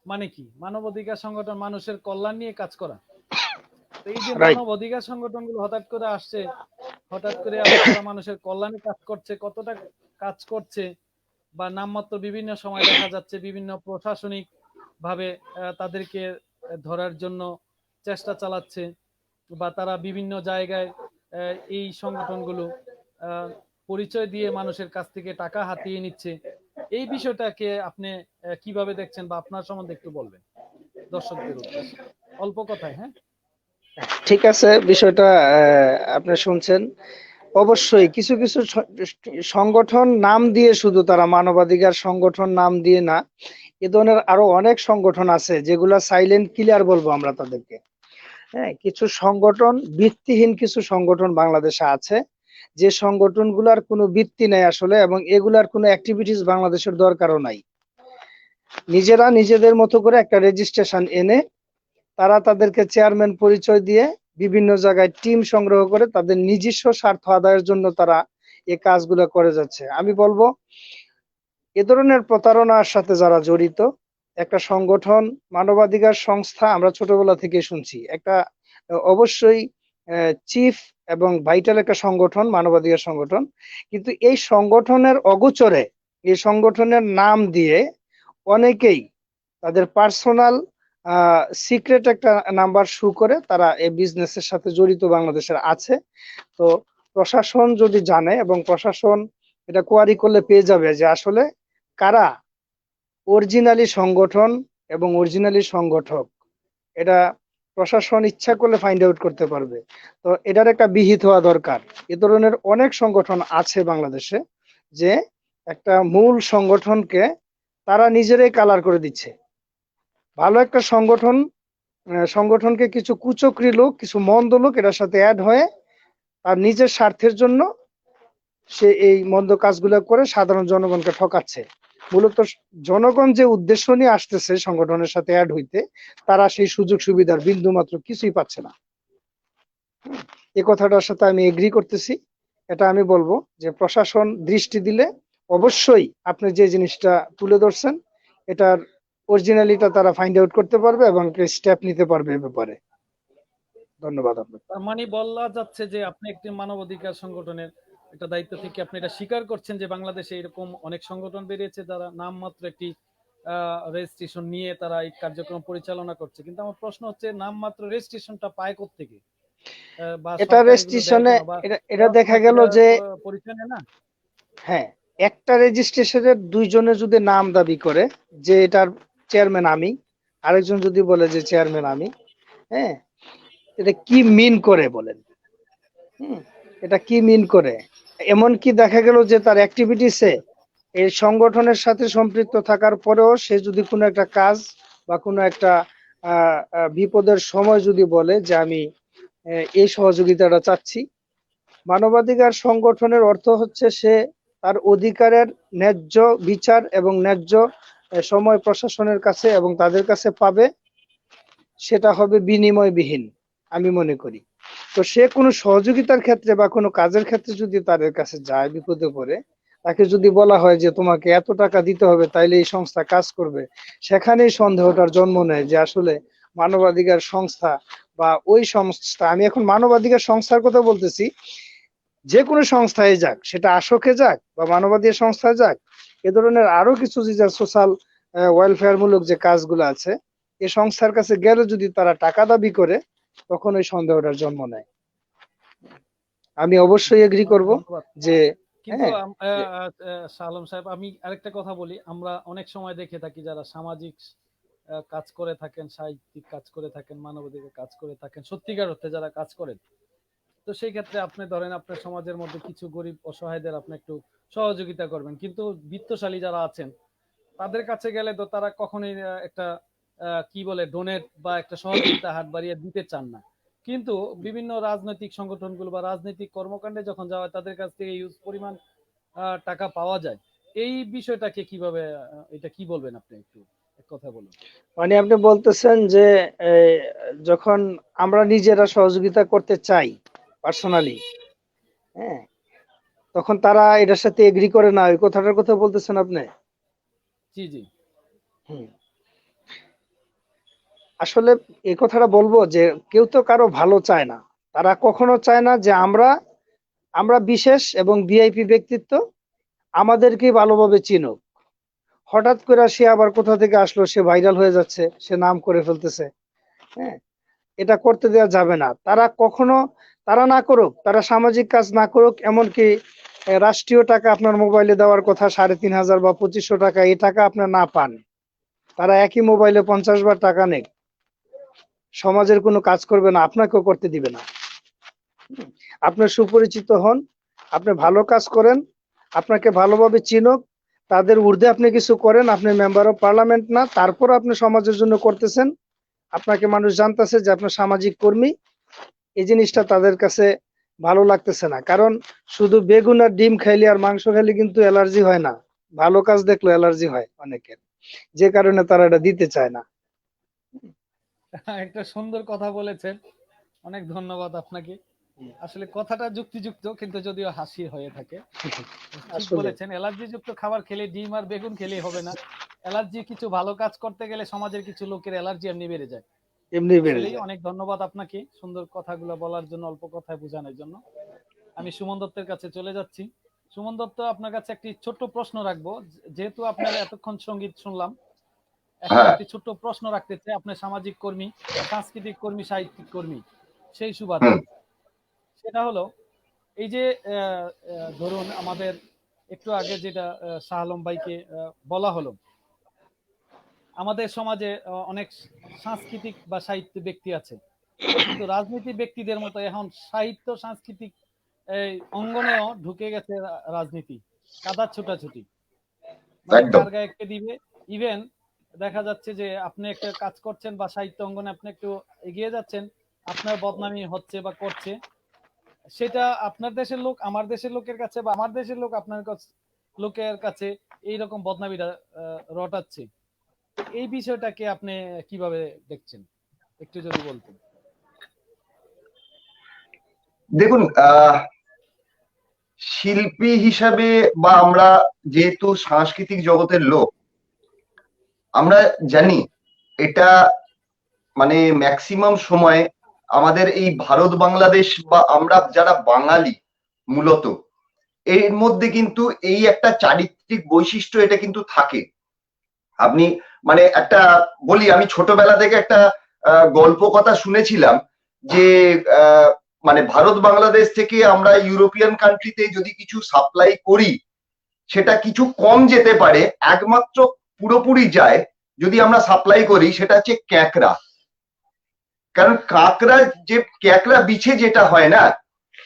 মানে কি? মানবাধিকার সংগঠন মানুষের কল্যাণ নিয়ে কাজ করা। তো এই যে মানবাধিকার সংগঠনগুলো হঠাৎ করে আসছে, হঠাৎ করে তারা মানুষের কল্যাণে কাজ করছে, কতটা কাজ করছে, বা নামমাত্র বিভিন্ন সময় দেখা যাচ্ছে বিভিন্ন প্রশাসনিক ভাবে তাদেরকে ধরার জন্য চেষ্টা চালাচ্ছে, বা তারা বিভিন্ন জায়গায় এই সংগঠনগুলো পরিচয় দিয়ে মানুষের কাছ থেকে টাকা হাতিয়ে নিচ্ছে। এই বিষয়টাকে আপনি কিভাবে দেখছেন, বা আপনার সম্বন্ধে একটু বলবেন দর্শকদের উদ্দেশ্যে, অল্প কথায়। হ্যাঁ, ঠিক আছে, বিষয়টা আপনি শুনছেন। অবশ্যই কিছু কিছু সংগঠন নাম দিয়ে, শুধু তারা মানবাধিকার সংগঠন নাম দিয়ে না, এ ধরনের আরো অনেক সংগঠন আছে যেগুলা সাইলেন্ট কিলার বলবো আমরা তাদেরকে। হ্যাঁ, কিছু সংগঠন, ভিত্তিহীন কিছু সংগঠন বাংলাদেশে আছে, যে সংগঠনগুলার কোনো ভিত্তি নাই আসলে, এবং এগুলার কোনো অ্যাক্টিভিটিস বাংলাদেশের দরকারও নাই। নিজেরা নিজেদের মতো করে একটা রেজিস্ট্রেশন এনে তারা তাদেরকে চেয়ারম্যান পরিচয় দিয়ে বিভিন্ন জায়গায় টিম সংগ্রহ করে তাদের নিজস্ব স্বার্থ আদায়ের জন্য তারা এই কাজগুলো করে যাচ্ছে। আমি বলবো এ ধরনের প্রতারণার সাথে যারা জড়িত, একটা সংগঠন, মানবাধিকার সংস্থা, আমরা ছোটবেলা থেকে শুনছি একটা অবশ্যই চিফ এবং ভাইটাল একটা সংগঠন, মানবাধিকার সংগঠন, কিন্তু এই সংগঠনের অগোচরে এই সংগঠনের নাম দিয়ে অনেকেই তাদের পার্সোনাল সিক্রেট একটা নাম্বার শু করে তারা এই বিজনেসের সাথে জড়িত বাংলাদেশের আছে। তো প্রশাসন যদি জানে, এবং প্রশাসন এটা কোয়ারি করলে পেয়ে যাবে যে আসলে কারা অরিজিনালি সংগঠন এবং অরিজিনালি সংগঠক, এটা প্রশাসন ইচ্ছা করলে ফাইন্ড আউট করতে পারবে। তো এটার একটা বিহিত হওয়া দরকার। এ ধরনের অনেক সংগঠন আছে বাংলাদেশে যে একটা মূল সংগঠনকে তারা নিজেরাই কালার করে দিচ্ছে। ভালো একটা সংগঠনকে কিছু কুচক্রী লোক, কিছু মন্দ লোক এটার সাথে অ্যাড হয়ে তার নিজের স্বার্থের জন্য সে এই মন্দ কাজগুলো করে সাধারণ জনগণকে ঠকাচ্ছে। মূলত জনগণ যে উদ্দেশ্য নিয়ে আসতেছে সংগঠনের সাথে অ্যাড হইতে, তারা সেই সুযোগ সুবিধার বিন্দু মাত্র কিছুই পাচ্ছে না। এই কথাটার সাথে আমি এগ্রি করতেছি। এটা আমি বলবো যে প্রশাসন দৃষ্টি দিলে অবশ্যই আপনি যে জিনিসটা তুলে ধরছেন এটার অরিজিনালিটা তারা ফাইন্ড আউট করতে পারবে এবং স্টেপ নিতে পারবে এ ব্যাপারে। ধন্যবাদ আপনাকে। তার মানে বলা যাচ্ছে যে আপনি একটি মানবাধিকার সংগঠনের একটা দায়িত্ব থেকে আপনি এটা স্বীকার করছেন যে বাংলাদেশে এরকম অনেক সংগঠন বেরিয়েছে যারা নামমাত্র একটি রেজিস্ট্রেশন নিয়ে তারা এই কার্যক্রম পরিচালনা করছে, কিন্তু আমার প্রশ্ন হচ্ছে নামমাত্র রেজিস্ট্রেশনটা পায় কোত্থেকে? বা এটা সরকার এগুলো দেয় রেজিস্ট্রেশনে কেন? বা এটা দেখা কি গেল এটা যে পরিচয় নেয় না? হ্যাঁ, একটা রেজিস্ট্রেশনের দুইজনে যদি নাম দাবি করে যে এটার চেয়ারম্যান আমি, আরেকজন যদি বলে যে চেয়ারম্যান আমি, হ্যাঁ, এটা কি মিন করে বলেন? হুম, এটা কি মিন করে? এমন কি দেখা গেল যে তার অ্যাক্টিভিটিসে এই সংগঠনের সাথে সম্পৃক্ত থাকার পরেও সে যদি কোনো একটা কাজ বা কোনো একটা বিপদের সময় যদি বলে যে আমি এই সহযোগিতাটা চাচ্ছি, মানবাধিকার সংগঠনের অর্থ হচ্ছে সে তার অধিকারের ন্যায্য বিচার এবং ন্যায্য সময় প্রশাসনের কাছে এবং তাদের কাছে পাবে, সেটা হবে বিনিময়বিহীন আমি মনে করি। তো সে কোনো সহযোগিতার ক্ষেত্রে বা কোনো কাজের ক্ষেত্রে যদি তাদের কাছে যায় বিপদে পড়ে, তাকে যদি বলা হয় যে তোমাকে এত টাকা দিতে হবে তাইলে এই সংস্থা কাজ করবে, সেখানেই সন্দেহটার জন্ম নেয় যে আসলে মানবাধিকার সংস্থা বা ওই সংস্থা, আমি এখন মানবাধিকার সংস্থার কথা বলতেছি, যে কোনো সংস্থায় যাক, সেটা আসকে যাক বা মানবাধিকার সংস্থায় যাক, এ ধরনের আরো কিছু যে সোশ্যাল ওয়েলফেয়ার মূলক যে কাজগুলো আছে, এই সংস্থার কাছে গেলে যদি তারা টাকা দাবি করে, তখন ওই সন্দেহটার জন্ম নেয়। আমি অবশ্যই এগ্রি করব ধন্যবাদ। যে কিন্তু হ্যাঁ, শাহ আলম সাহেব, আমি আরেকটা কথা বলি, আমরা অনেক সময় দেখে থাকি যারা সামাজিক কাজ করে থাকেন, সাহিত্যিক কাজ করে থাকেন, মানবাধিকার কাজ করে থাকেন, সত্যিকার অর্থে যারা কাজ করেন, তো সেই ক্ষেত্রে আপনি ধরেন আপনার সমাজের মধ্যে কিছু গরিব অসহায়দের আপনি একটু সহযোগিতা করবেন, কিন্তু বিত্তশালী যারা আছেন তাদের কাছে গেলে তো তারা কখনোই একটা কি বলে ডোনেট বা একটা সহযোগিতা হাত বাড়িয়ে দিতে চান না। কিন্তু বিভিন্ন রাজনৈতিক সংগঠনগুলো বা রাজনৈতিক কর্মকাণ্ডে যখন যাওয়া হয় তাদের কাছ থেকে ইউজ পরিমাণ টাকা পাওয়া যায়। এই বিষয়টাকে কিভাবে এটা কি বলবেন আপনি একটু এক কথা বলুন। মানে আপনি বলতেছেন যে এই, যখন আমরা নিজেরা সহযোগিতা করতে চাই পার্সোনালি, হ্যাঁ, তখন তারা এটার সাথে এগ্রি করে না, ওই কথাটার কথা বলতেছেন আপনি? জি জি। হুম, আসলে এই কথাটা বলবো যে কেউ তো কারো ভালো চায় না। তারা কখনো চায় না যে আমরা আমরা বিশেষ এবং ভিআইপি ব্যক্তিত্ব, আমাদেরকে ভালোভাবে চিনুক। হঠাৎ করে সে আবার কোথা থেকে আসলো, সে ভাইরাল হয়ে যাচ্ছে, সে নাম করে ফেলতেছে। হ্যাঁ, এটা করতে দেওয়া যাবে না। তারা কখনো, তারা না করুক, তারা সামাজিক কাজ না করুক, এমনকি রাষ্ট্রীয় টাকা আপনার মোবাইলে দেওয়ার কথা ৩,৫০০ বা ২৫০০ টাকা, এই টাকা আপনার না পান, তারা একই মোবাইলে 50 বার টাকা নেক, সমাজের কোনো কাজ করবে না, আপনাকেও করতে দিবে না। আপনার সুপরিচিত হন, আপনি ভালো কাজ করেন, আপনাকে ভালোভাবে চিনুক, তাদের ঊর্ধ্বে আপনি কিছু করেন, আপনি মেম্বার অফ পার্লামেন্ট না, তারপর আপনি সমাজের জন্য করতেছেন, আপনাকে মানুষ জানতেছে যে আপনার সামাজিক কর্মী। এই জিনিসটা তাদের কাছে ভালো লাগতেছে না, কারণ শুধু বেগুন আর ডিম খাইলে আর মাংস খাইলে কিন্তু অ্যালার্জি হয় না, ভালো কাজ দেখলে অ্যালার্জি হয় অনেকের, যে কারণে তারা এটা দিতে চায় না। একটা সুন্দর কথা বলেছেন, অনেক ধন্যবাদ আপনাকে। আসলে কথাটা যুক্তিযুক্ত, কিন্তু যদিও হাসি হয়ে থাকে। ঠিক আসলে বলেছেন, অ্যালার্জি যুক্ত খাবার খেলে ডিম আর বেগুন খেলে হবে না, অ্যালার্জি কিছু ভালো কাজ করতে গেলে সমাজের কিছু লোকের অ্যালার্জি এমনি বেড়ে যায়। এমনি বেড়ে আসলেই যায়। অনেক ধন্যবাদ আপনাকে সুন্দর কথাগুলো বলার জন্য, অল্প কথায় বোঝানোর জন্য। আমি সুমন দত্তের কাছে চলে যাচ্ছি। সুমন দত্ত, আপনার কাছে একটি ছোট্ট প্রশ্ন রাখবো। যেহেতু আপনার এতক্ষণ সঙ্গীত শুনলাম, এখন হ্যাঁ। একটি ছোট্ট প্রশ্ন রাখতে চাই। আপনি সামাজিক কর্মী, সাংস্কৃতিক কর্মী, সাহিত্যিক কর্মী, সেই সুবাদে হুম। সেটা হলো, এই যে ধরুন আমাদের একটু আগে যেটা শাহ আলম ভাইকে বলা হলো, আমাদের সমাজে অনেক সাংস্কৃতিক বা সাহিত্য ব্যক্তি আছে, কিন্তু রাজনীতি ব্যক্তিদের মতো এখন সাহিত্য সাংস্কৃতিক এই অঙ্গনেও ঢুকে গেছে রাজনীতি, কাদার ছোটাছুটি, মানে একদম। কার গায়ে কে দিবে। ইভেন দেখা যাচ্ছে যে আপনি একটা কাজ করছেন বা সাহিত্য অঙ্গনে আপনি একটু এগিয়ে যাচ্ছেন, আপনার বদনামি হচ্ছে বা করছে, সেটা আপনার দেশের লোক আমার দেশের লোকের কাছে বা আমার দেশের লোক আপনার লোকের কাছে এইরকম বদনামিটা রটাচ্ছে। এই বিষয়টাকে আপনি কিভাবে দেখছেন, একটু যদি বলতেন। দেখুন, শিল্পী হিসাবে বা আমরা যেহেতু সাংস্কৃতিক জগতের লোক, আমরা জানি এটা মানে ম্যাক্সিমাম সময় আমাদের এই ভারত বাংলাদেশ বা আমরা যারা বাঙালি মূলত, এর মধ্যে কিন্তু এই একটা চারিত্রিক বৈশিষ্ট্য এটা কিন্তু থাকে। আপনি মানে একটা বলি, আমি ছোটবেলা থেকে একটা গল্প কথা শুনেছিলাম যে মানে ভারত বাংলাদেশ থেকে আমরা ইউরোপিয়ান কান্ট্রিতে যদি কিছু সাপ্লাই করি, সেটা কিছু কম যেতে পারে, একমাত্র পুরোপুরি যায় যদি আমরা সাপ্লাই করি সেটা হচ্ছে ক্যাঁকড়া। কারণ কাঁকড়া যে ক্যাঁকড়া বিছে যেটা হয় না,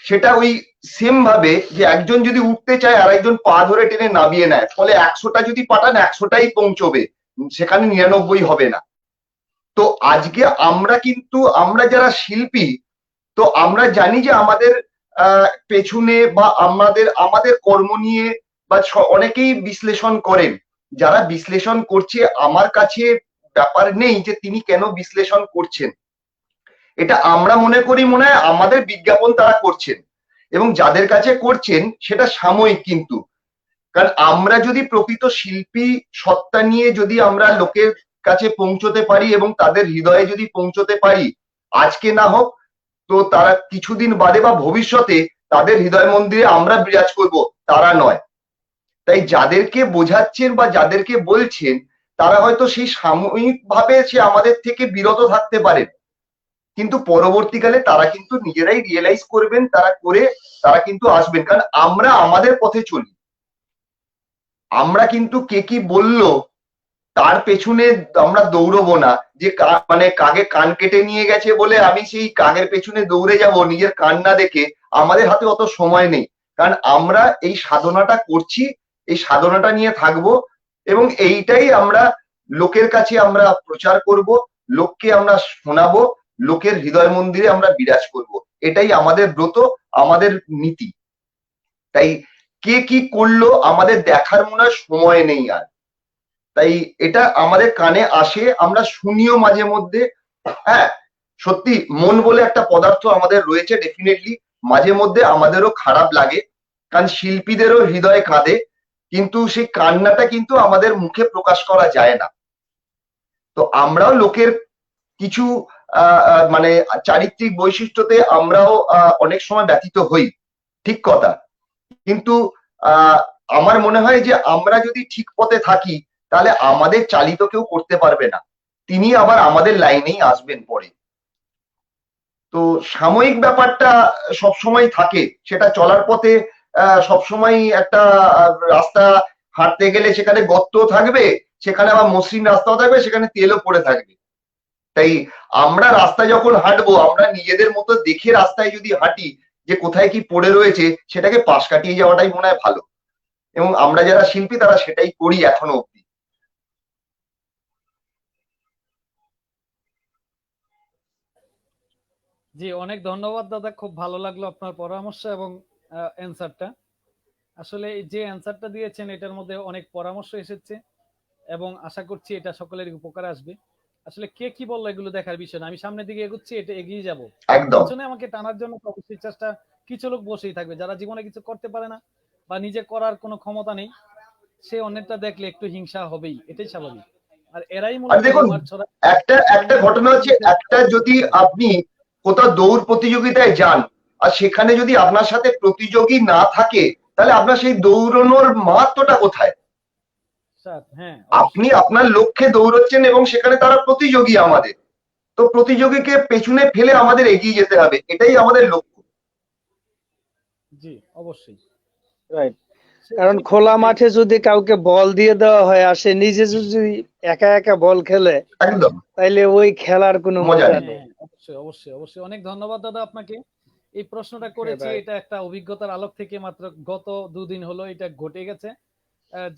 সেটা ওই সেম ভাবে যে একজন যদি উঠতে চায় আর একজন পা ধরে টেনে নামিয়ে নেয়, ফলে 100টা যদি পাঠান 100টাই পৌঁছবে, সেখানে 99 হবে না। তো আজকে আমরা কিন্তু আমরা যারা শিল্পী, তো আমরা জানি যে আমাদের পেছনে বা আমাদের আমাদের কর্ম নিয়ে বা অনেকেই বিশ্লেষণ করেন। যারা বিশ্লেষণ করছে, আমার কাছে ব্যাপার নেই যে তিনি কেন বিশ্লেষণ করছেন, এটা আমরা মনে করি মনে হয় আমাদের বিজ্ঞাপন তারা করছেন, এবং যাদের কাছে করছেন সেটা সাময়িক। কিন্তু কারণ আমরা যদি প্রকৃত শিল্পী সত্তা নিয়ে যদি আমরা লোকের কাছে পৌঁছতে পারি এবং তাদের হৃদয়ে যদি পৌঁছতে পারি, আজকে না হোক তো তারা কিছুদিন বাদে বা ভবিষ্যতে তাদের হৃদয় মন্দিরে আমরা বিরাজ করব, তারা নয়। তাই যাদেরকে বোঝাচ্ছেন বা যাদেরকে বলছেন, তারা হয়তো সেই সাময়িক ভাবে সে আমাদের থেকে বিরত থাকতে পারেন, কিন্তু পরবর্তীকালে তারা কিন্তু নিজেরাই রিয়েলাইজ করবেন, তারা করে তারা কিন্তু আসবেন। কারণ আমরা আমাদের পথে চলি, আমরা কিন্তু কে কি বললো তার পেছনে আমরা দৌড়বো না, যে মানে কাকে কান কেটে নিয়ে গেছে বলে আমি সেই কাকের পেছনে দৌড়ে যাব নিজের কান না দেখে। আমাদের হাতে অত সময় নেই, কারণ আমরা এই সাধনাটা করছি, এই সাধনাটা নিয়ে থাকবো, এবং এইটাই আমরা লোকের কাছে আমরা প্রচার করব, লোককে আমরা শোনাবো, লোকের হৃদয় মন্দিরে আমরা বিরাজ করব। এটাই আমাদের ব্রত, আমাদের নীতি। তাই কে কি করলো আমাদের দেখার মনে হয় সময় নেই আর। তাই এটা আমাদের কানে আসে, আমরা শুনিও মাঝে মধ্যে। হ্যাঁ, সত্যি মন বলে একটা পদার্থ আমাদের রয়েছে, ডেফিনেটলি মাঝে মধ্যে আমাদেরও খারাপ লাগে, কারণ শিল্পীদেরও হৃদয় কাঁদে, কিন্তু সেই কান্নাটা কিন্তু আমাদের মুখে প্রকাশ করা যায় না। তো আমরাও লোকের কিছু মানে চারিত্রিক বৈশিষ্ট্যতে আমরাও অনেক সময় ব্যথিত হই, ঠিক কথা। কিন্তু আমার মনে হয় যে আমরা যদি ঠিক পথে থাকি, তাহলে আমাদের চালিত কেউ করতে পারবে না, তিনি আবার আমাদের লাইনেই আসবেন পরে। তো সাময়িক ব্যাপারটা সবসময় থাকে, সেটা চলার পথে সবসময় একটা রাস্তা হাঁটতে গেলে সেখানে গর্ত থাকবে, সেখানে আবার মসৃণ রাস্তাও থাকবে, সেখানে তেলও পড়ে থাকবে। তাই আমরা রাস্তা যখন হাঁটবো, আমরা নিজেদের মতো দেখে রাস্তায় যদি হাঁটি যে কোথায় কি পড়ে রয়েছে, সেটাকে পাশ কাটিয়ে যাওয়াটাই মনে হয় ভালো। এবং আমরা যারা শিল্পী তারা সেটাই করি এখনো অব্দি। জি, অনেক ধন্যবাদ দাদা, খুব ভালো লাগলো আপনার পরামর্শ এবং অ্যান্সারটা। আসলে এই যে অ্যান্সারটা দিয়েছেন এটার মধ্যে অনেক পরামর্শ এসেছে এবং আশা করছি এটা সকলের উপকারে আসবে। আসলে কে কি বললো এগুলো দেখার বিষয় না, আমি সামনের দিকে এগুচ্ছি, এটা এগিয়ে যাব। একদম পিছনে আমাকে টানার জন্য তো অবশ্যই চেষ্টা, কিছু লোক বসেই থাকবে যারা জীবনে কিছু করতে পারে না বা নিজে করার কোনো ক্ষমতা নেই, সে অন্যেরটা দেখলে একটু হিংসা হবেই, এটাই স্বাভাবিক। আর এরাই আর মূলত দেখুন, রিউমার ছড়া। একটা একটা ঘটনা হচ্ছে, একটা যদি আপনি কোথাও দৌড় প্রতিযোগিতায় যান আর সেখানে যদি আপনার সাথে প্রতিযোগী না থাকে, তাহলে আপনার সেই দৌড়ানোর মাহাত্ম্যটা কোথায়? স্যার হ্যাঁ, আপনি অবশ্যই। আপনার লক্ষ্যে দৌড়চ্ছেন এবং সেখানে তারা প্রতিযোগী আমাদের, তো প্রতিযোগীকে পেছনে ফেলে আমাদের এগিয়ে যেতে হবে, এটাই আমাদের লক্ষ্য। জি অবশ্যই। রাইট। কারণ খোলা মাঠে যদি কাউকে বল দিয়ে দেওয়া হয় আর সে নিজে যদি একা একা বল খেলে, একদম তাইলে ওই খেলার কোনো মজা মজা নেই। নেই। অবশ্যই অবশ্যই অবশ্যই, অনেক ধন্যবাদ দাদা আপনাকে। এই প্রশ্নটা করেছি ভাই। এটা একটা অভিজ্ঞতার আলোক থেকে, মাত্র গত 2 দিন হলো এটা ঘটে গেছে।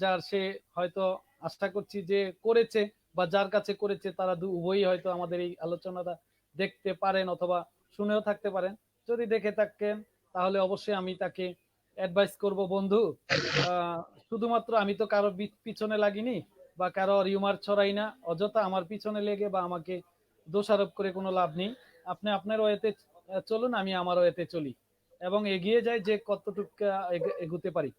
যার সে হয়তো আশা করছি যে করেছে বা যার কাছে করেছে তারা উভয়ই হয়তো আমাদের এই আলোচনাটা দেখতে পারেন অথবা শুনেও থাকতে পারেন। যদি দেখে থাকেন তাহলে অবশ্যই আমি তাকে অ্যাডভাইস করব, বন্ধু শুধুমাত্র আমি তো কারো পিছনে লাগিনি বা কারো রিউমার ছড়াই না, অযথা আমার পিছনে লেগে বা আমাকে দোষারোপ করে কোনো লাভ নেই। আপনি আপনার ওয়েতে চলুন, আমি আমার ওয়েতে চলি এবং এগিয়ে যাই যে কতটুকু এগুতে পারি।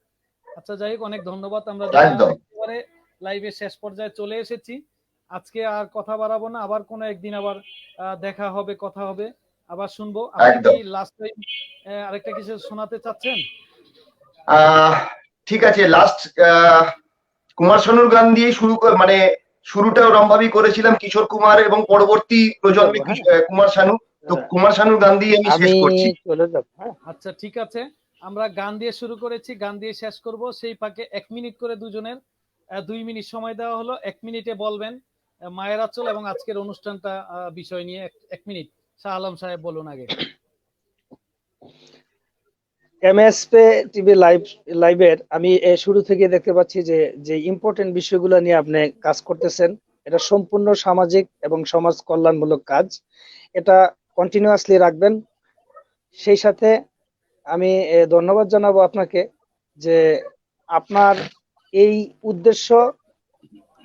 আচ্ছা যাই হোক, অনেক ধন্যবাদ। আমরা একদম একেবারে লাইভের শেষ পর্যায়ে চলে এসেছি। আজকে আর কথা বাড়াবো না, আবার কোনো একদিন আবার দেখা হবে, কথা হবে, আবার শুনবো। আপনি কি একদম। লাস্ট টাইম আরেকটা কিছু শোনাতে চাচ্ছেন? ঠিক আছে, লাস্ট কুমার শানুর গান দিয়ে মানে শুরুটা ওরম ভাবেই করেছিলাম, কিশোর কুমার এবং পরবর্তী প্রজন্মে হ্যাঁ, কুমার শানু। তো কুমার শানুর গান দিয়ে আমি শেষ আমি করছি। চলে যাব। হ্যাঁ, আচ্ছা ঠিক আছে, আমরা গান দিয়ে শুরু করেছি, গান দিয়ে শেষ করব। সেই ফাঁকে 1 মিনিট করে দুজনের 2 মিনিট সময় দেওয়া হলো। 1 মিনিটে বলবেন মায়ের আঁচল এবং আজকের অনুষ্ঠানটা বিষয় নিয়ে 1 মিনিট। শাহ আলম সাহেব বলুন আগে। এমএসপি টিভি লাইভের আমি শুরু থেকে দেখতে পাচ্ছি যে যে ইম্পর্টেন্ট বিষয়গুলো নিয়ে আপনি কাজ করতেছেন, এটা সম্পূর্ণ সামাজিক এবং সমাজ কল্যাণমূলক কাজ। এটা কন্টিনিউয়াসলি রাখবেন। সেই সাথে আমি ধন্যবাদ জানাবো আপনাকে যে আপনার এই উদ্দেশ্য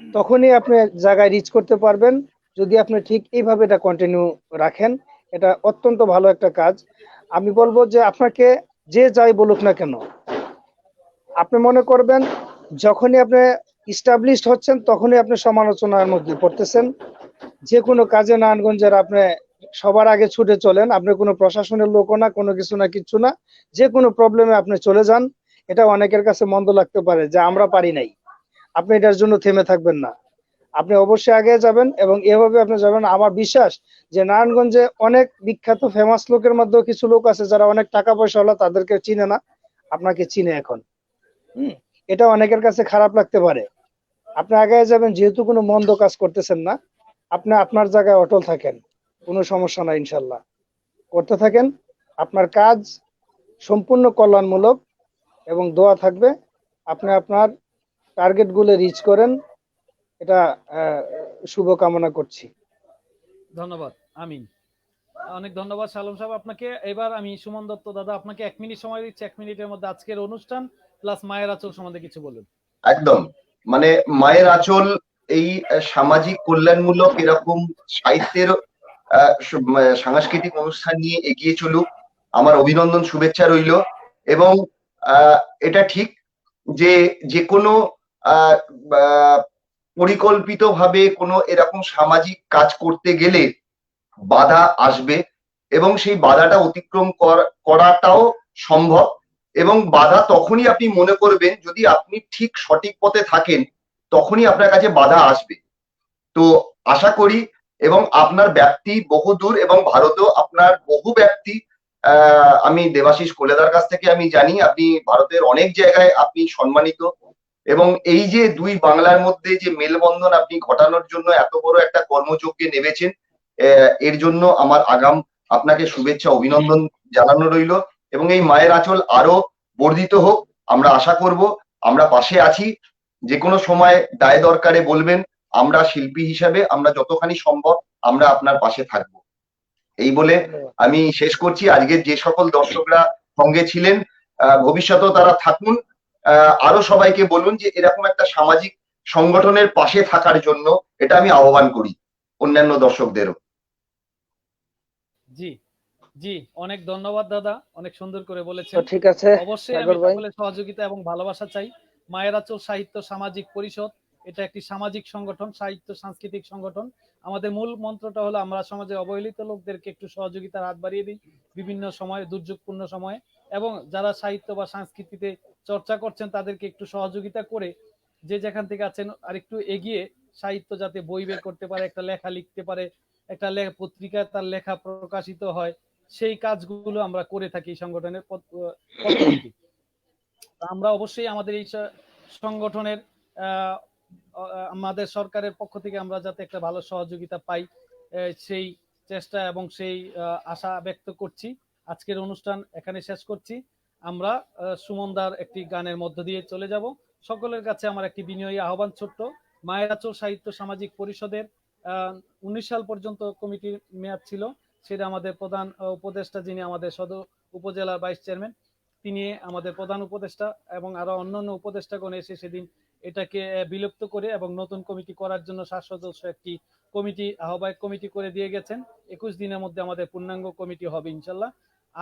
তখনই আপনি জায়গায় রিচ করতে পারবেন যদি আপনি ঠিক এইভাবে এটা কন্টিনিউ রাখেন। এটা অত্যন্ত ভালো একটা কাজ। আমি বলবো যে আপনাকে যে যাই বলুক না কেন, আপনি মনে করবেন যখনই আপনি ইস্টাবলিশড হচ্ছেন তখনই আপনি সমালোচনার মধ্যে পড়তেছেন। যে কোনো কাজে নারায়ণগঞ্জের আপনি সবার আগে ছুটে চলেন, আপনি কোনো প্রশাসনের লোকও না, কোনো কিছু না, কিচ্ছু না, যে কোনো প্রবলেমে আপনি চলে যান। এটা অনেকের কাছে মন্দ লাগতে পারে যে আমরা পারি নাই, আপনি এটার জন্য থেমে থাকবেন না, আপনি অবশ্যই আগে যাবেন এবং এভাবে আপনি যাবেন। আমার বিশ্বাস যে নারায়ণগঞ্জে অনেক বিখ্যাত ফেমাস লোকের মধ্যেও কিছু লোক আছে যারা অনেক টাকা পয়সা হলো, তাদেরকে চিনে না, আপনাকে চিনে এখন। এটা অনেকের কাছে খারাপ লাগতে পারে। আপনি আগে যাবেন, যেহেতু কোনো মন্দ কাজ করতেছেন না, আপনি আপনার জায়গায় অটল থাকেন, কোনো সমস্যা নাই, ইনশাল্লাহ করতে থাকেন। আপনার কাজ সম্পূর্ণ কল্যাণমূলক এবং দোয়া থাকবে আপনি আপনার টার্গেট গুলো রিচ করেন। এটা শুভ কামনা করছি। ধন্যবাদ। আমিন। অনেক ধন্যবাদ শালম সাহেব আপনাকে। এবার আমি সুমন দত্ত দাদা, আপনাকে 1 মিনিট সময় দিচ্ছি। 1 মিনিটের মধ্যে আজকের অনুষ্ঠান প্লাস মায়ের আঁচল সম্বন্ধে কিছু বলুন। একদম, মানে মায়ের আঁচল এই সামাজিক কল্যাণমূলক এরকম সাহিত্যের সাংস্কৃতিক অনুষ্ঠান নিয়ে এগিয়ে চলুক, আমার অভিনন্দন, শুভেচ্ছা রইল। এবং এটা ঠিক যে যে কোনো পরিকল্পিতভাবে কোনো এরকম সামাজিক কাজ করতে গেলে বাধা আসবে এবং সেই বাধাটা অতিক্রম করাটাও সম্ভব। এবং বাধা তখনই আপনি মনে করবেন যদি আপনি ঠিক সঠিক পথে থাকেন, তখনই আপনার কাছে বাধা আসবে। তো আশা করি, এবং আপনার ব্যাপ্তি বহুদূর এবং ভারতেও আপনার বহু ব্যক্তি, আমি দেবাশিস কোলেদার কাছ থেকে আমি জানি আপনি ভারতের অনেক জায়গায় আপনি সম্মানিত। এবং এই যে দুই বাংলার মধ্যে যে মেলবন্ধন আপনি ঘটানোর জন্য এত বড় একটা কর্মযজ্ঞে নেমেছেন, এর জন্য আমার আগাম আপনাকে শুভেচ্ছা, অভিনন্দন জানানো রইল। এবং এই মায়ের আঁচল আরো বর্ধিত হোক আমরা আশা করব। আমরা পাশে আছি, যে কোনো সময় দায় দরকারে বলবেন। আমরা শিল্পী হিসাবে আমরা যতখানি সম্ভব আমরা আপনার পাশে থাকবো। এই বলে আমি শেষ করছি। আজকের যে সকল দর্শকরা সঙ্গে ছিলেন, ভবিষ্যতেও তারা থাকুন। আরো সবাইকে বলুন যে এরকম একটা সামাজিক সংগঠনের পাশে থাকার জন্য, এটা আমি আহ্বান করি অন্যান্য দর্শকদেরও। জি জি, অনেক ধন্যবাদ দাদা, অনেক সুন্দর করে বলেছেন। তো ঠিক আছে অবশ্যই আমি সাগর ভাই, সকলের সহযোগিতা এবং ভালোবাসা চাই। মায়ের আঁচল সাহিত্য সামাজিক পরিষদ এটা একটি সামাজিক সংগঠন, সাহিত্য সাংস্কৃতিক সংগঠন। আমাদের মূল মন্ত্রটা হলো আমরা সমাজে অবহেলিত লোকদেরকে একটু সহযোগিতার হাত বাড়িয়ে দিই বিভিন্ন সময়ে, দুর্যোগপূর্ণ সময়ে, এবং যারা সাহিত্য বা সংস্কৃতিতে চর্চা করছেন তাদেরকে একটু সহযোগিতা করে যে যেখান থেকে আছেন আর একটু এগিয়ে সাহিত্য যাতে বই বের করতে পারে, একটা লেখা লিখতে পারে, একটা পত্রিকায় তার লেখা প্রকাশিত হয়, সেই কাজগুলো আমরা করে থাকি সংগঠনের পদ্ধতি। আমরা অবশ্যই আমাদের এই সংগঠনের আমাদের সরকারের পক্ষ থেকে আমরা যাতে একটা ভালো সহযোগিতা পাই সেই চেষ্টা এবং সেই আশা ব্যক্ত করছি। আজকের অনুষ্ঠান এখানে শেষ করছি। আমরা সুমনদার একটি গানের মধ্য দিয়ে চলে যাব। সকলের কাছে আমার একটি বিনয়ী আহ্বান ছোট্ট, মায়ের আঁচল সাহিত্য সামাজিক পরিষদের 19 সাল পর্যন্ত কমিটির মেয়াদ ছিল। সেটা আমাদের প্রধান উপদেষ্টা, যিনি আমাদের সদর উপজেলার ভাইস চেয়ারম্যান, তিনি আমাদের প্রধান উপদেষ্টা এবং আরো অন্যান্য উপদেষ্টাগণ এসে সেদিন এটাকে বিলুপ্ত করে এবং নতুন কমিটি করার জন্য 7 সদস্য একটি কমিটি, আহ্বায়ক কমিটি করে দিয়ে গেছেন। 21 দিনের মধ্যে আমাদের পূর্ণাঙ্গ কমিটি হবে ইনশাল্লাহ।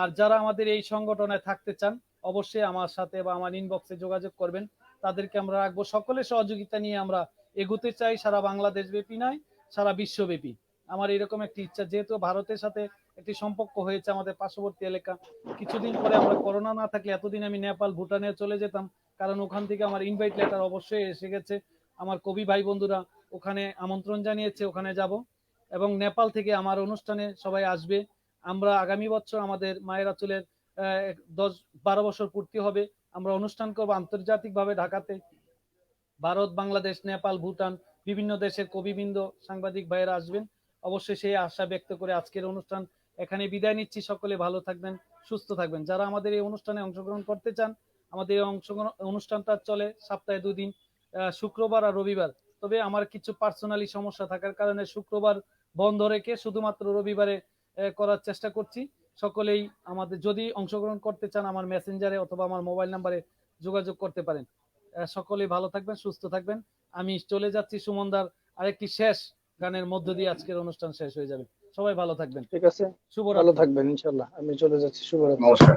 আর যারা আমাদের এই সংগঠনে থাকতে চান অবশ্যই আমার সাথে বা আমার ইনবক্সে যোগাযোগ করবেন, তাদেরকে আমরা রাখবো। সকলের সহযোগিতা নিয়ে আমরা এগোতে চাই, সারা বাংলাদেশ ব্যাপী নয়, সারা বিশ্বব্যাপী। আমার এরকম একটি ইচ্ছা, যেহেতু ভারতের সাথে একটি সম্পর্ক হয়েছে, আমাদের পার্শ্ববর্তী এলাকা। কিছুদিন পরে আমরা করোনা না থাকলে এতদিন আমি নেপাল ভুটানে চলে যেতাম, কারণ ওখান থেকে আমার ইনভাইট লেটার অবশ্যই এসে গেছে। আমার কবি ভাই বন্ধুরা ওখানে আমন্ত্রণ জানিয়েছে, ওখানে যাব। এবং নেপাল থেকে আমার অনুষ্ঠানে সবাই আসবে। আমরা আগামী বছর আমাদের মায়ের আঁচলের 10-12 বছর পূর্তি হবে। আমরা অনুষ্ঠান করব আন্তর্জাতিকভাবে ঢাকাতে। ভারত, বাংলাদেশ, নেপাল, ভুটান, বিভিন্ন দেশের কবিবৃন্দ, সাংবাদিক ভাইয়েরা আসবেন। অবশ্যই সেই আশা ব্যক্ত করে আজকের অনুষ্ঠান এখানে বিদায় নিচ্ছি। সকলে ভালো থাকবেন, সুস্থ থাকবেন। যারা আমাদের এই অনুষ্ঠানে অংশগ্রহণ করতে চান, আমাদের এই অনুষ্ঠানটা চলে সপ্তাহে 2 দিন, শুক্রবার আর রবিবার। তবে আমার কিছু পার্সোনালি সমস্যা থাকার কারণে শুক্রবার বন্ধ রেখে শুধুমাত্র রবিবারে করার চেষ্টা করছি। সকলেই আমাদের যদি অংশগ্রহণ করতে চান আমার মেসেঞ্জারে অথবা আমার মোবাইল নাম্বারে যোগাযোগ করতে পারেন। সকলেই ভালো থাকবেন, সুস্থ থাকবেন। আমি চলে যাচ্ছি সুমনদার আরেকটি শেষ গানের মধ্য দিয়ে আজকের অনুষ্ঠান শেষ হয়ে যাবে। সবাই ভালো থাকবেন, ঠিক আছে, ভালো শুভরাত্রি। থাকবেন ইনশাল্লাহ। আমি চলে যাচ্ছি, শুভরাত্রি। নমস্কার।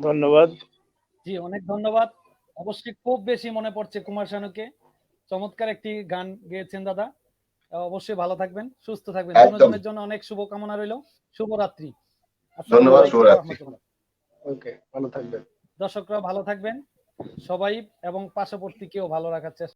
ধন্যবাদ। জি, অনেক ধন্যবাদ। অবশ্যই খুব বেশি মনে পড়ছে কুমার শানুকে। চমৎকার একটি গান গেয়েছেন দাদা। অবশ্যই ভালো থাকবেন, সুস্থ থাকবেন। একদম। দুজনের জন্য অনেক শুভকামনা রইল। শুভরাত্রি। আসসালামু ধন্যবাদ, আলাইকুম ওয়া শুভরাত্রি। রাহমাতুল্লাহ। ওকে, ভালো থাকবেন। দর্শকরা ভালো থাকবেন সবাই এবং পার্শ্ববর্তীকেও ভালো রাখার চেষ্টা